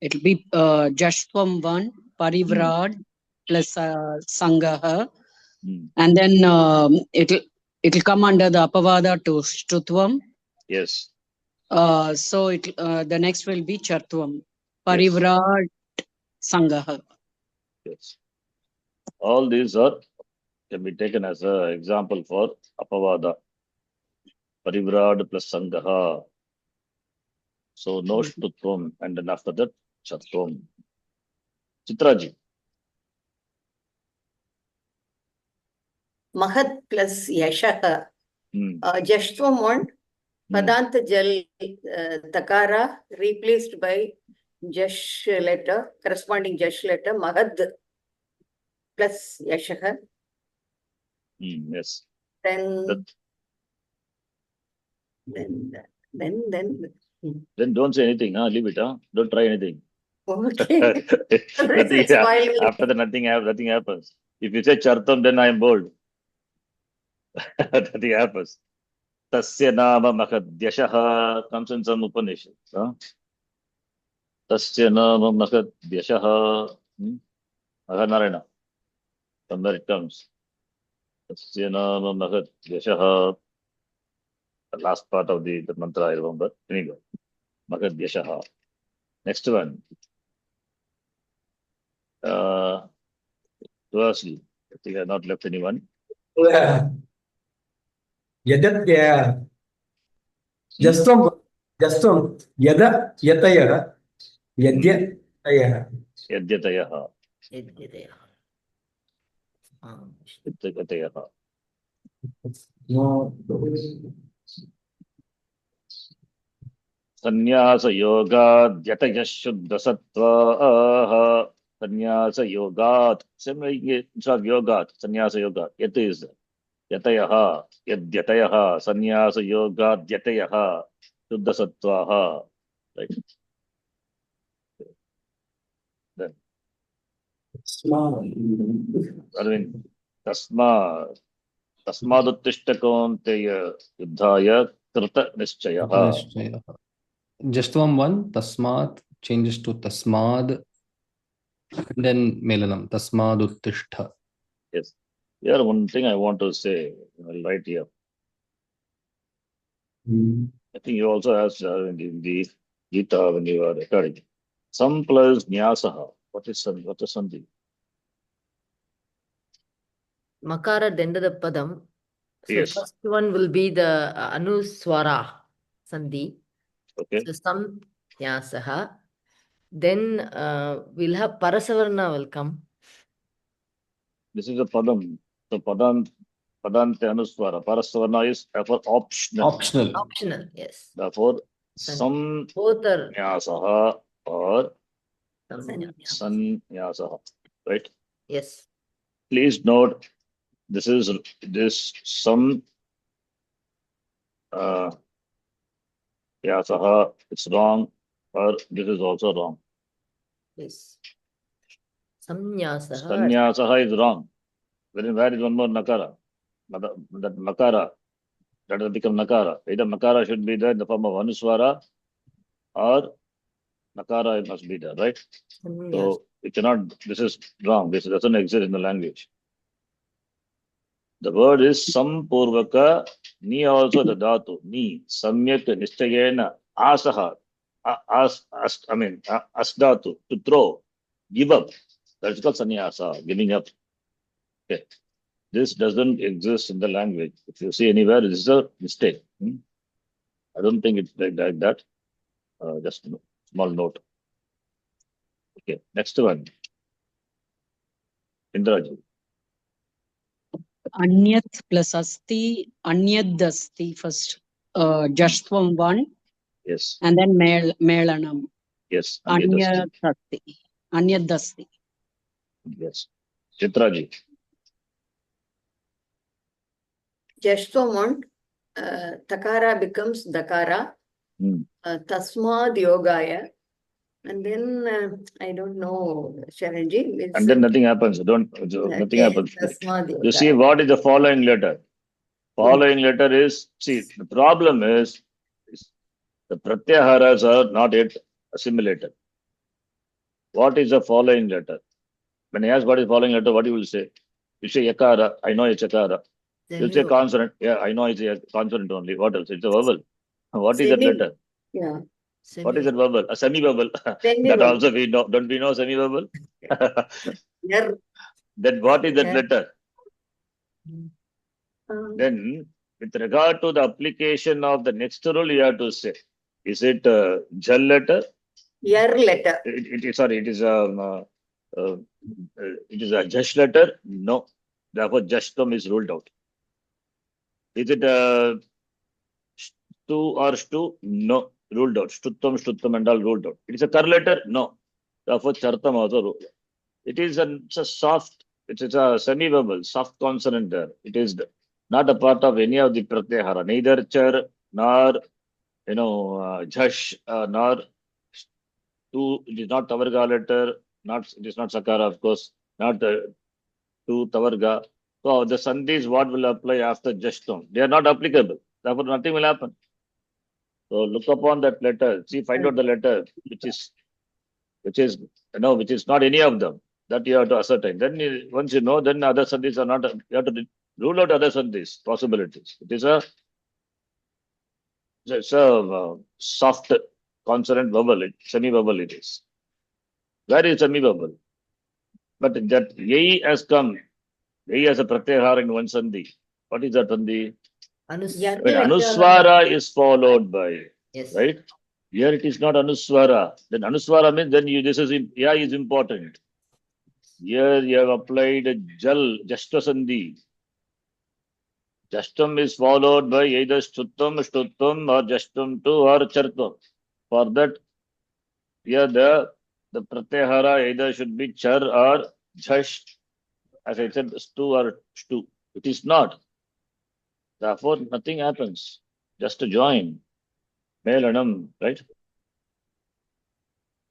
Speaker 7: It'll be Jashvam 1, Parivrat plus Sangaha. And then it'll come under the Apavada to Shrutvam.
Speaker 1: Yes.
Speaker 7: So the next will be Chartvam. Parivrat Sangaha.
Speaker 1: Yes. All these can be taken as an example for Apavada. Parivrad plus Sangaha. So no Shtutvam, and then after that, Chatvam. Chitraji.
Speaker 2: Mahat plus Yashaha. Jashtvam 1, Padanta Jal Takara replaced by Jash letter, corresponding Jash letter, Mahad plus Yashaha.
Speaker 1: Yes.
Speaker 2: Then
Speaker 1: don't say anything, leave it, don't try anything.
Speaker 2: okay.
Speaker 1: After that, nothing happens. If you say Chartam, then I am bold. Nothing happens. Tasya nama Makadyashaha comes in some Upanishads. Tasya nama Makadyashaha. Mahanarayana. From where it comes. Tasya nama Makadyashaha. The last part of the mantra I remember. Anyway. Makadyashaha. Next one. Lastly, I think I have not left anyone.
Speaker 6: Yadat, Jastam, Yada, Yataya, Yadya,
Speaker 1: Yadyatayaha.
Speaker 5: Yadyatayaha.
Speaker 1: Yadyatayaha.
Speaker 6: No.
Speaker 1: Sannyasa yoga yataya shuddha sattva. Sannyasa yogat. Similarly, instead of yogat, sannyasa yoga. Yat is yatayaha. Yadyatayaha. Sannyasa yoga yatayaha. Shuddha sattvaha. Right. Then. Arvind. Tasmaduttishta kaunteya yuddhaya krita nishchayaha.
Speaker 3: Jashtvam 1, Tasmat changes to Tasmad, and then Melanam, Tasmaduttishta.
Speaker 1: Yes. Here, one thing I want to say, right here. I think you also asked in the Gita when you were recording. Sam plus Nyasaha. What is Sandhi?
Speaker 5: Makara at the end of the padam. So
Speaker 1: Yes.
Speaker 5: first one will be the Anuswara Sandhi.
Speaker 1: Okay.
Speaker 5: So Sam Nyasaha. Then we'll have Parasavarna will come.
Speaker 1: This is a padam. So Padante Anuswara. Parasavarna is therefore optional.
Speaker 5: Optional, yes.
Speaker 1: Therefore, Sam
Speaker 5: Both are
Speaker 1: Nyasaha or
Speaker 5: Sannyasa.
Speaker 1: Right?
Speaker 5: Yes.
Speaker 1: Please note, this some Yasaha, it's wrong, or this is also wrong.
Speaker 5: Yes. Sannyasa.
Speaker 1: Sannyasa is wrong. Where is one more nakara? That makara, that will become nakara. Either makara should be there in the form of anuswara, or nakara must be there, right?
Speaker 5: Sannyasa.
Speaker 1: So it cannot, this is wrong. This doesn't exist in the language. The word is sampurvaka, ni also the dhatu, ni, samyak nishchayena, asaha, asdhatu, to throw, give up. That's called sannyasa, giving up. Okay. This doesn't exist in the language. If you see anywhere, this is a mistake. I don't think it's like that. Just a small note. Okay, next one. Indraji.
Speaker 7: Anyat plus Asti, Anyad Asti first. Jashtvam 1,
Speaker 1: Yes.
Speaker 7: and then Melanam.
Speaker 1: Yes.
Speaker 7: Anyadasti.
Speaker 1: Yes. Chitraji.
Speaker 2: Jashtvam 1, takara becomes dakara. Tasmad yogaya. And then I don't know, Sharanji.
Speaker 1: And then nothing happens. Nothing happens. You see, what is the following letter? Following letter is, see, the problem is the pratyaharas are not yet assimilated. What is the following letter? When I ask what is following letter, what you will say? You say yakara, I know it's yakara. You say consonant, yeah, I know it's a consonant only. What else? It's a vowel. What is that letter?
Speaker 2: Yeah.
Speaker 1: What is that vowel? A semi-vowel. That also we know. Don't we know semi-vowel? Then what is that letter? Then, with regard to the application of the next rule, you have to say, is it a jal letter?
Speaker 2: Yar letter.
Speaker 1: It is a jash letter? No. Therefore, jashtam is ruled out. Is it a stu or stu? No. Ruled out. Stuttam and all ruled out. It is a kar letter? No. Therefore, chartam also ruled out. It is a soft, it is a semi-vowel, soft consonant there. It is not a part of any of the pratyahara, neither char, nor, jhash, nor tu. It is not tavarga letter, it is not sakara, of course, not tu, tavarga. So the sandhis, what will apply after jashtam? They are not applicable. Therefore, nothing will happen. So look upon that letter. See, find out the letter which is not any of them. That you have to ascertain. Then once you know, then other sandhis are not. You have to rule out other sandhis possibilities. It is a soft consonant vowel, semi-vowel it is. Where is semi-vowel? But that yai has come. Yai has a pratyahara in one sandhi. What is that sandhi? When anuswara is followed by, right? Here it is not anuswara. Then anuswara means then ya is important. Here you have applied jashta sandhi. Jashtam is followed by either stuttam, or jashtam 2 or chartam. For that, here the pratyahara either should be char or jhash. As I said, stu or stu. It is not. Therefore, nothing happens. Just to join. Melanam, right?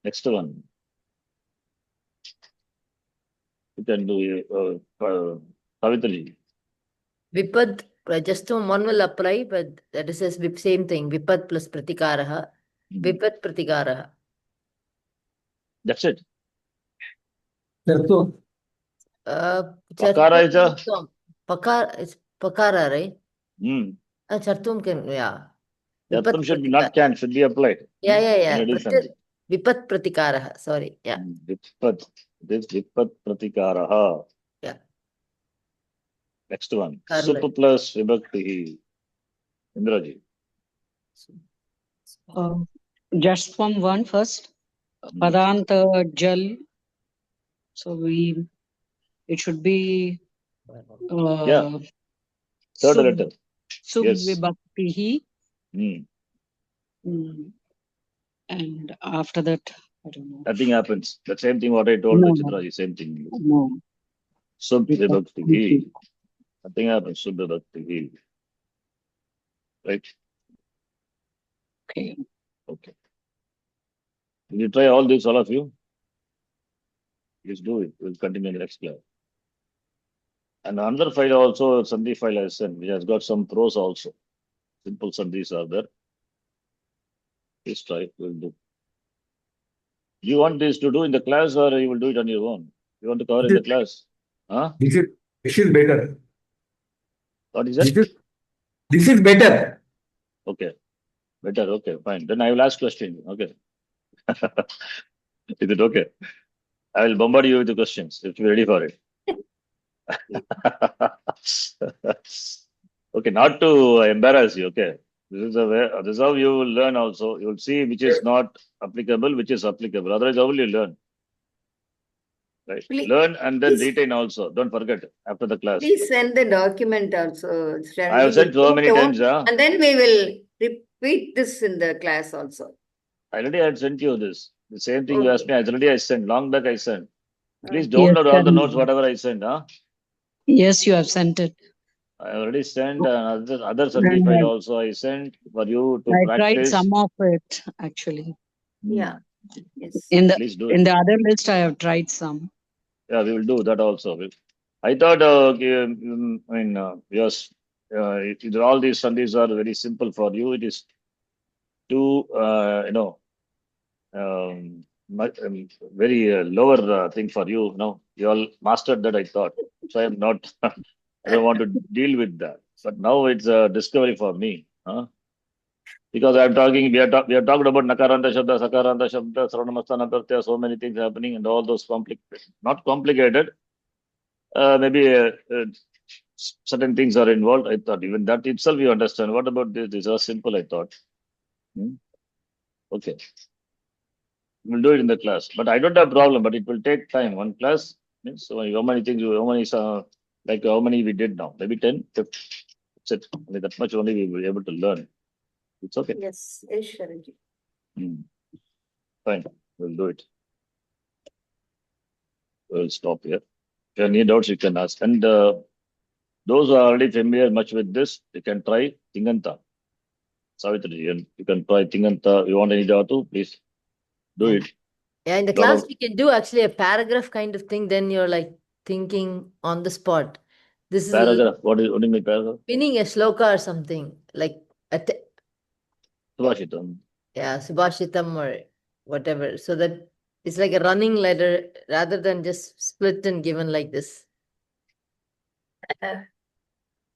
Speaker 1: Next one. You can do Savitriji.
Speaker 5: Vipad, just one will apply, but that is the same thing. Vipad plus pratikaraha. Vipad pratikaraha.
Speaker 1: That's it.
Speaker 6: Charto.
Speaker 1: Pakara is a...
Speaker 5: It's pakara, right?
Speaker 1: Chartum
Speaker 5: can, yeah.
Speaker 1: Chartum should be not can, should be applied.
Speaker 5: Yeah. Vipat pratikaraha, sorry. Yeah.
Speaker 1: Vipat pratikaraha.
Speaker 5: Yeah.
Speaker 1: Next one. Sup plus vibhakti. Indraji.
Speaker 7: Just from one first. Padanta jal. So it should be
Speaker 1: third letter.
Speaker 7: Sub
Speaker 1: Yes.
Speaker 7: vibhaktihi. And after that, I don't know.
Speaker 1: Nothing happens. The same thing what I told Chitraji, same thing.
Speaker 7: No.
Speaker 1: Sub vibhaktihi. Nothing happens. Sub vibhaktihi. Right?
Speaker 7: Okay.
Speaker 1: Will you try all this, all of you? Please do it. We'll continue in the next class. And another file also, Sandhi file I sent, which has got some pros also. Simple Sandhis are there. Please try. We'll do. Do you want this to do in the class or you will do it on your own? You want to cover in the class? Huh?
Speaker 6: This is better.
Speaker 1: What is that?
Speaker 6: This is better.
Speaker 1: Okay. Better. Okay, fine. Then I will ask question. Okay. Is it okay? I will bombard you with the questions if you're ready for it. Okay, not to embarrass you. Okay. This is how you will learn also. You will see which is not applicable, which is applicable. Otherwise, how will you learn? Right. Learn and then retain also. Don't forget after the class.
Speaker 2: Please send the document also.
Speaker 1: I have sent so many times.
Speaker 2: And then we will repeat this in the class also.
Speaker 1: I already had sent you this. The same thing you
Speaker 2: Okay.
Speaker 1: asked me, I sent. Long back I sent. Please
Speaker 7: Yes,
Speaker 1: download all the
Speaker 7: sir.
Speaker 1: notes, whatever I sent. Huh?
Speaker 7: Yes, you have sent it.
Speaker 1: I already sent other Sandhi
Speaker 7: And
Speaker 1: file also I sent for you to
Speaker 7: I tried
Speaker 1: practice.
Speaker 7: some of it actually.
Speaker 2: Yeah. Yes.
Speaker 1: Please do
Speaker 7: In
Speaker 1: it.
Speaker 7: the other list, I have tried some.
Speaker 1: Yeah, we will do that also. I thought, yes, all these Sandhis are very simple for you. It is too, very lower thing for you. No, you all mastered that, I thought. So I am not, I don't want to deal with that. But now it's a discovery for me. Huh? Because I'm talking, we are talked about Nakaranta Shabda, Sakaranta Shabda, Sravanamastana Pratyaya, so many things happening and all those not complicated. Maybe certain things are involved. I thought even that itself you understand. What about this? These are simple, I thought. Okay. We'll do it in the class. But I don't have problem, but it will take time. One class means so how many things, like how many we did now? Maybe 10, 50. That's it. I mean, that much only we will be able to learn. It's okay.
Speaker 2: Yes, yes, Sharanji.
Speaker 1: Fine. We'll do it. We'll stop here. If you have any doubts, you can ask. And those who are already familiar much with this, you can try Tinganta. Savitri, and you can try Tinganta. You want any dhatu, please do it.
Speaker 5: Yeah, in the
Speaker 1: Lot
Speaker 5: class
Speaker 1: of-
Speaker 5: we can do actually a paragraph kind of thing. Then you're like thinking on the spot. This is
Speaker 1: Paragraph. What do you mean paragraph?
Speaker 5: meaning a shloka or something like
Speaker 1: Subhashitam.
Speaker 5: yeah, Subhashitam or whatever. So that it's like a running letter rather than just split and given like this.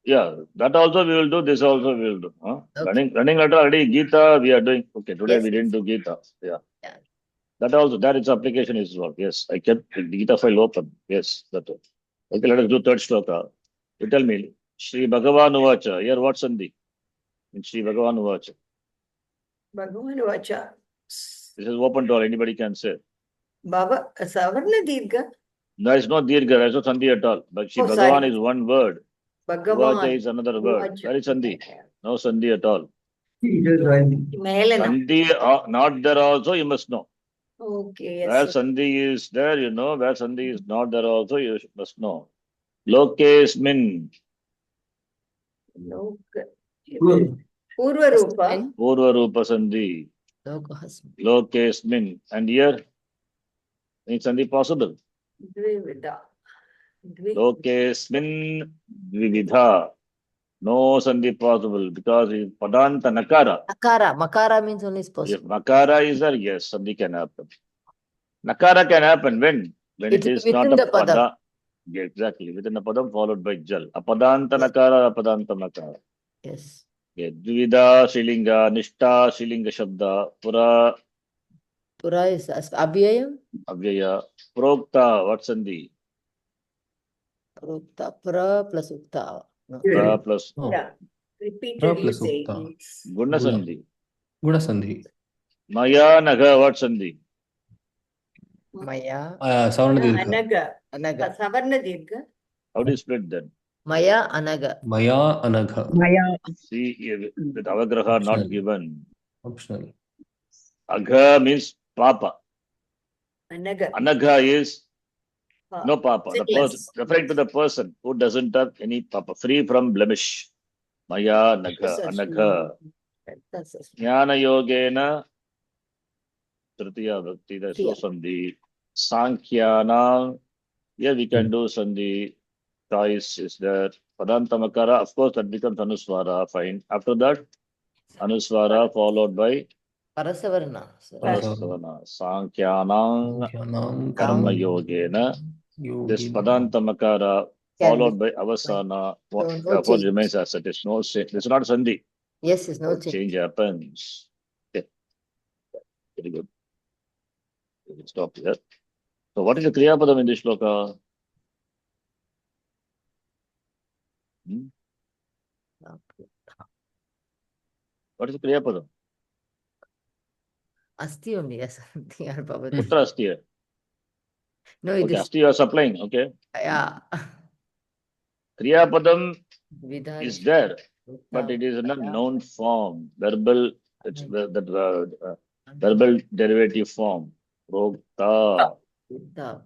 Speaker 1: Yeah, that also we will do. This also we will do. Huh?
Speaker 5: Okay.
Speaker 1: Running letter already. Gita we are doing. Okay, today
Speaker 5: Yes,
Speaker 1: we didn't
Speaker 5: yes.
Speaker 1: do Gita. Yeah.
Speaker 5: Yeah.
Speaker 1: That also, that its application is work. Yes, I kept the Gita file open. Yes, that one. Okay, let us do third shloka. You tell me, Shri Bhagavan Uvacha. Here, what Sandhi? In Shri Bhagavan Uvacha.
Speaker 2: Bhagavan Vacha.
Speaker 1: This is open to all. Anybody can say.
Speaker 2: Baba, Savarna Dirga.
Speaker 1: There is no Dirgha, there is no Sandhi at all. But Shri
Speaker 2: Oh,
Speaker 1: Bhagavan
Speaker 2: sorry.
Speaker 1: is one word. Uvacha
Speaker 2: Bhagavan.
Speaker 1: is another word.
Speaker 2: Uvacha.
Speaker 1: Where is Sandhi? No Sandhi at all.
Speaker 6: It is rising.
Speaker 2: Melana.
Speaker 1: Sandhi not there also, you must know.
Speaker 2: Okay,
Speaker 1: Where
Speaker 2: yes.
Speaker 1: Sandhi is there, you know. Where Sandhi is not there also, you must know. Lokesmin.
Speaker 2: Purva Rupa.
Speaker 1: Purva Rupa Sandhi. Lokesmin. And here, is Sandhi possible?
Speaker 2: Dvivida.
Speaker 1: Lokesmin Dvividha. No Sandhi possible because it's Padanta Nakara.
Speaker 5: Makara. Makara means only is
Speaker 1: If
Speaker 5: possible.
Speaker 1: Makara is there, yes, Sandhi can happen. Nakara can happen when? When it is not
Speaker 5: within
Speaker 1: a
Speaker 5: the padam.
Speaker 1: pada. Yeah, exactly. Within a padam followed by jal. Apadanta nakara, apadanta nakara.
Speaker 5: Yes.
Speaker 1: Yeah. Dvida, Shilinga, Nishta, Shilinga Shabda, Pura,
Speaker 5: Pura is abhyayam.
Speaker 1: Avyaya, Prokta, what Sandhi?
Speaker 5: Prokta. Pura plus ukta. No.
Speaker 1: Pra plus
Speaker 2: Yeah.
Speaker 3: Pra
Speaker 2: Repeatedly
Speaker 3: plus
Speaker 2: saying
Speaker 3: ukta.
Speaker 2: means.
Speaker 1: Guna Sandhi.
Speaker 3: Guna Sandhi.
Speaker 1: Maya, Naga, what Sandhi?
Speaker 5: Maya.
Speaker 3: Savarna Dirgha.
Speaker 2: Anaga.
Speaker 5: Anaga.
Speaker 2: Savarna Dirga.
Speaker 1: How do you split then?
Speaker 5: Maya Anaga.
Speaker 3: Maya Anagha.
Speaker 7: Maya.
Speaker 1: See, with Avagraha not given.
Speaker 3: Optional.
Speaker 1: Agha means Papa.
Speaker 2: Anaga.
Speaker 1: Anagha is no Papa. The person,
Speaker 2: Sinless.
Speaker 1: referring to the person who doesn't have any Papa, free from blemish. Maya, Nagha, Anagha. Jnana Yogena, Tritiya Bhakti, there's no Sandhi. Sankhyanam, yeah, we can do Sandhi. Choice is there. Padantamakara, of course, that becomes Anuswara, fine. After that, Anuswara followed by
Speaker 5: Parasavarna.
Speaker 1: Parasavana. Sankhyanam,
Speaker 3: Sankhyanam
Speaker 1: Karma Yogena. This
Speaker 3: Yogina.
Speaker 1: Padantamakara followed by Avasana. Therefore, remains as it is. No, it's not Sandhi.
Speaker 5: Yes, yes, no
Speaker 1: So
Speaker 5: change.
Speaker 1: change happens. Okay. Very good. We will stop here. So what is the Kriya Padam in this shloka? What is the Kriya Padam?
Speaker 5: Asti only, yes.
Speaker 1: Putra asti hai.
Speaker 5: No, it
Speaker 1: Okay,
Speaker 5: is.
Speaker 1: asti you are supplying. Okay.
Speaker 5: Yeah.
Speaker 1: Kriya Padam
Speaker 5: Vidha
Speaker 1: is there,
Speaker 5: Ukta
Speaker 1: but it is in a
Speaker 5: Uktaya.
Speaker 1: noun form, verbal, it's verbal derivative form. Prokta,
Speaker 5: Ukta.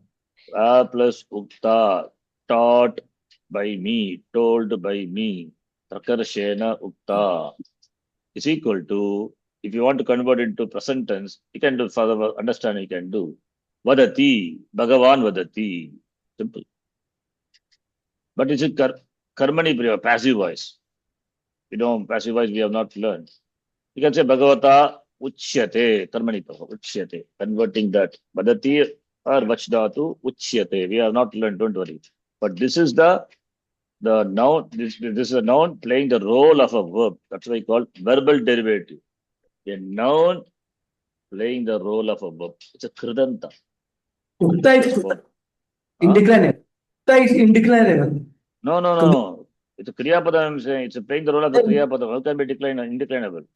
Speaker 1: plus ukta, taught by me, told by me. Prakarshena ukta is equal to, if you want to convert into present tense, you can do, for the understanding, you can do Vadati, Bhagavan Vadati. Simple. But it's a karmani priya, passive voice. Passive voice we have not learned. You can say Bhagavata Uchyate, karmani priya, Uchyate, converting that. Vadati or Vachdatu Uchyate. We have not learned, don't worry. But this is the noun, this is a noun playing the role of a verb. That's why we call verbal derivative. A noun playing the role of a verb. It's a kridanta.
Speaker 6: Ukta is
Speaker 1: Huh?
Speaker 6: indeclinable. Ukta is indeclinable.
Speaker 1: No. It's a kriya padam, I'm saying. It's playing the role of a kriya padam. How can be indeclinable?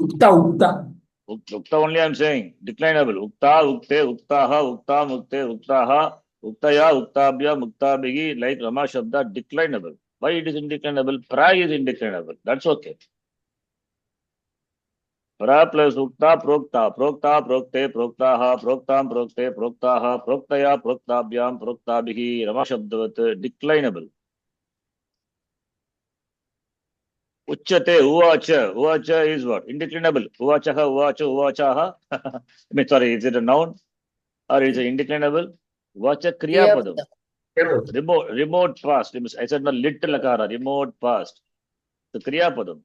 Speaker 6: Ukta.
Speaker 1: Ukta only I'm saying. Declinable. Ukta, ukte, uktaha, ukta, mukte, uktaha, uktaya, uktabhya, muktabhigi, like Rama Shabda, declinable. Why it is indeclinable? Pra is indeclinable. That's okay. Pra plus ukta, prokta, prokta, prokte, proktaha, proktam, prokte, proktaha, proktaya, proktabhyam, proktabhihi, Rama Shabdavat, declinable. Uchyate, uvacha. Uvacha is what? Indeclinable. Uvachaha, uvacha, uvachaha. I mean, sorry, is it a noun or is it indeclinable? Uvacha kriya padam. Remote past. I said no little lakara. Remote past. The kriya padam.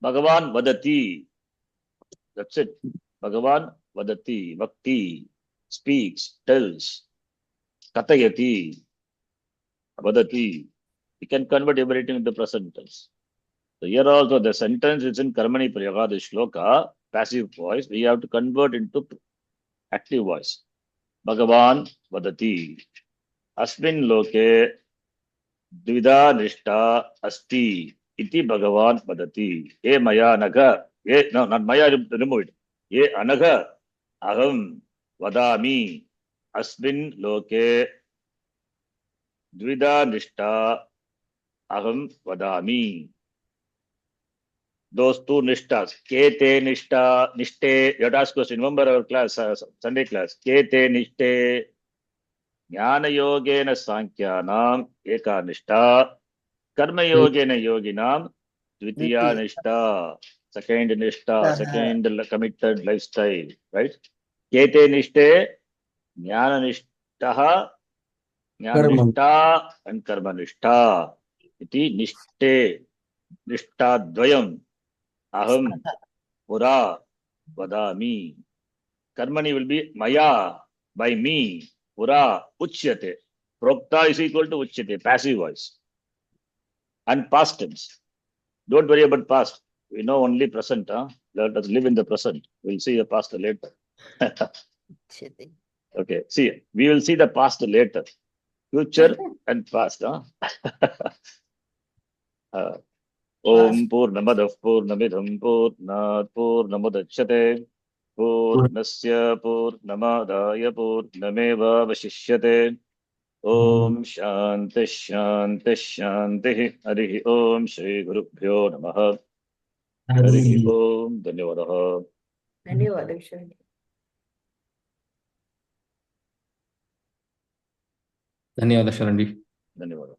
Speaker 1: Bhagavan vadati. That's it. Bhagavan vadati. Vakti. Speaks. Tells. Katayati. Vadati. You can convert everything into present tense. So here also the sentence is in Karmani Prayoga, the shloka, passive voice. We have to convert into active voice. Bhagavan vadati. Asmin loke dvida nishta asti. Iti Bhagavan vadati. Ye maya naga. No, not maya, remove it. Ye anaga. Aham vadami. Asmin loke dvida nishta aham vadami. Those two nishtas, kete nishta, nishte, you have to ask question. Remember our class, Sunday class, kete nishte, jnana yogena sankhyanam, eka nishta, karma yogena yoginam, dvitiya nishta, second nishta, second committed lifestyle, right? Kete nishte, jnana nishtaha, jnana nishta, and karma nishta. Iti nishte, nishta dvayam. Aham pura vadami. Karmani will be maya, by me. Pura uchyate. Prokta is equal to uchyate, passive voice. And past tense. Don't worry about past. We know only present. Let us live in the present. We'll see the past later. Okay, see, we will see the past later. Future and past. Om Purnamadav Purnamidham Purnat Purnamudachyate Purnasya Purnamadaya Purnameva Vashishyate Om Shanti Shanti Shanti Harihi Om Shri Gurubhyo Namaha Harihi Om Dhanyavadaha.
Speaker 2: ಧನ್ಯವಾದ ಶರಣಿ.
Speaker 3: ಧನ್ಯವಾದ ಶರಣ್ಜಿ.
Speaker 1: ಧನ್ಯವಾದ.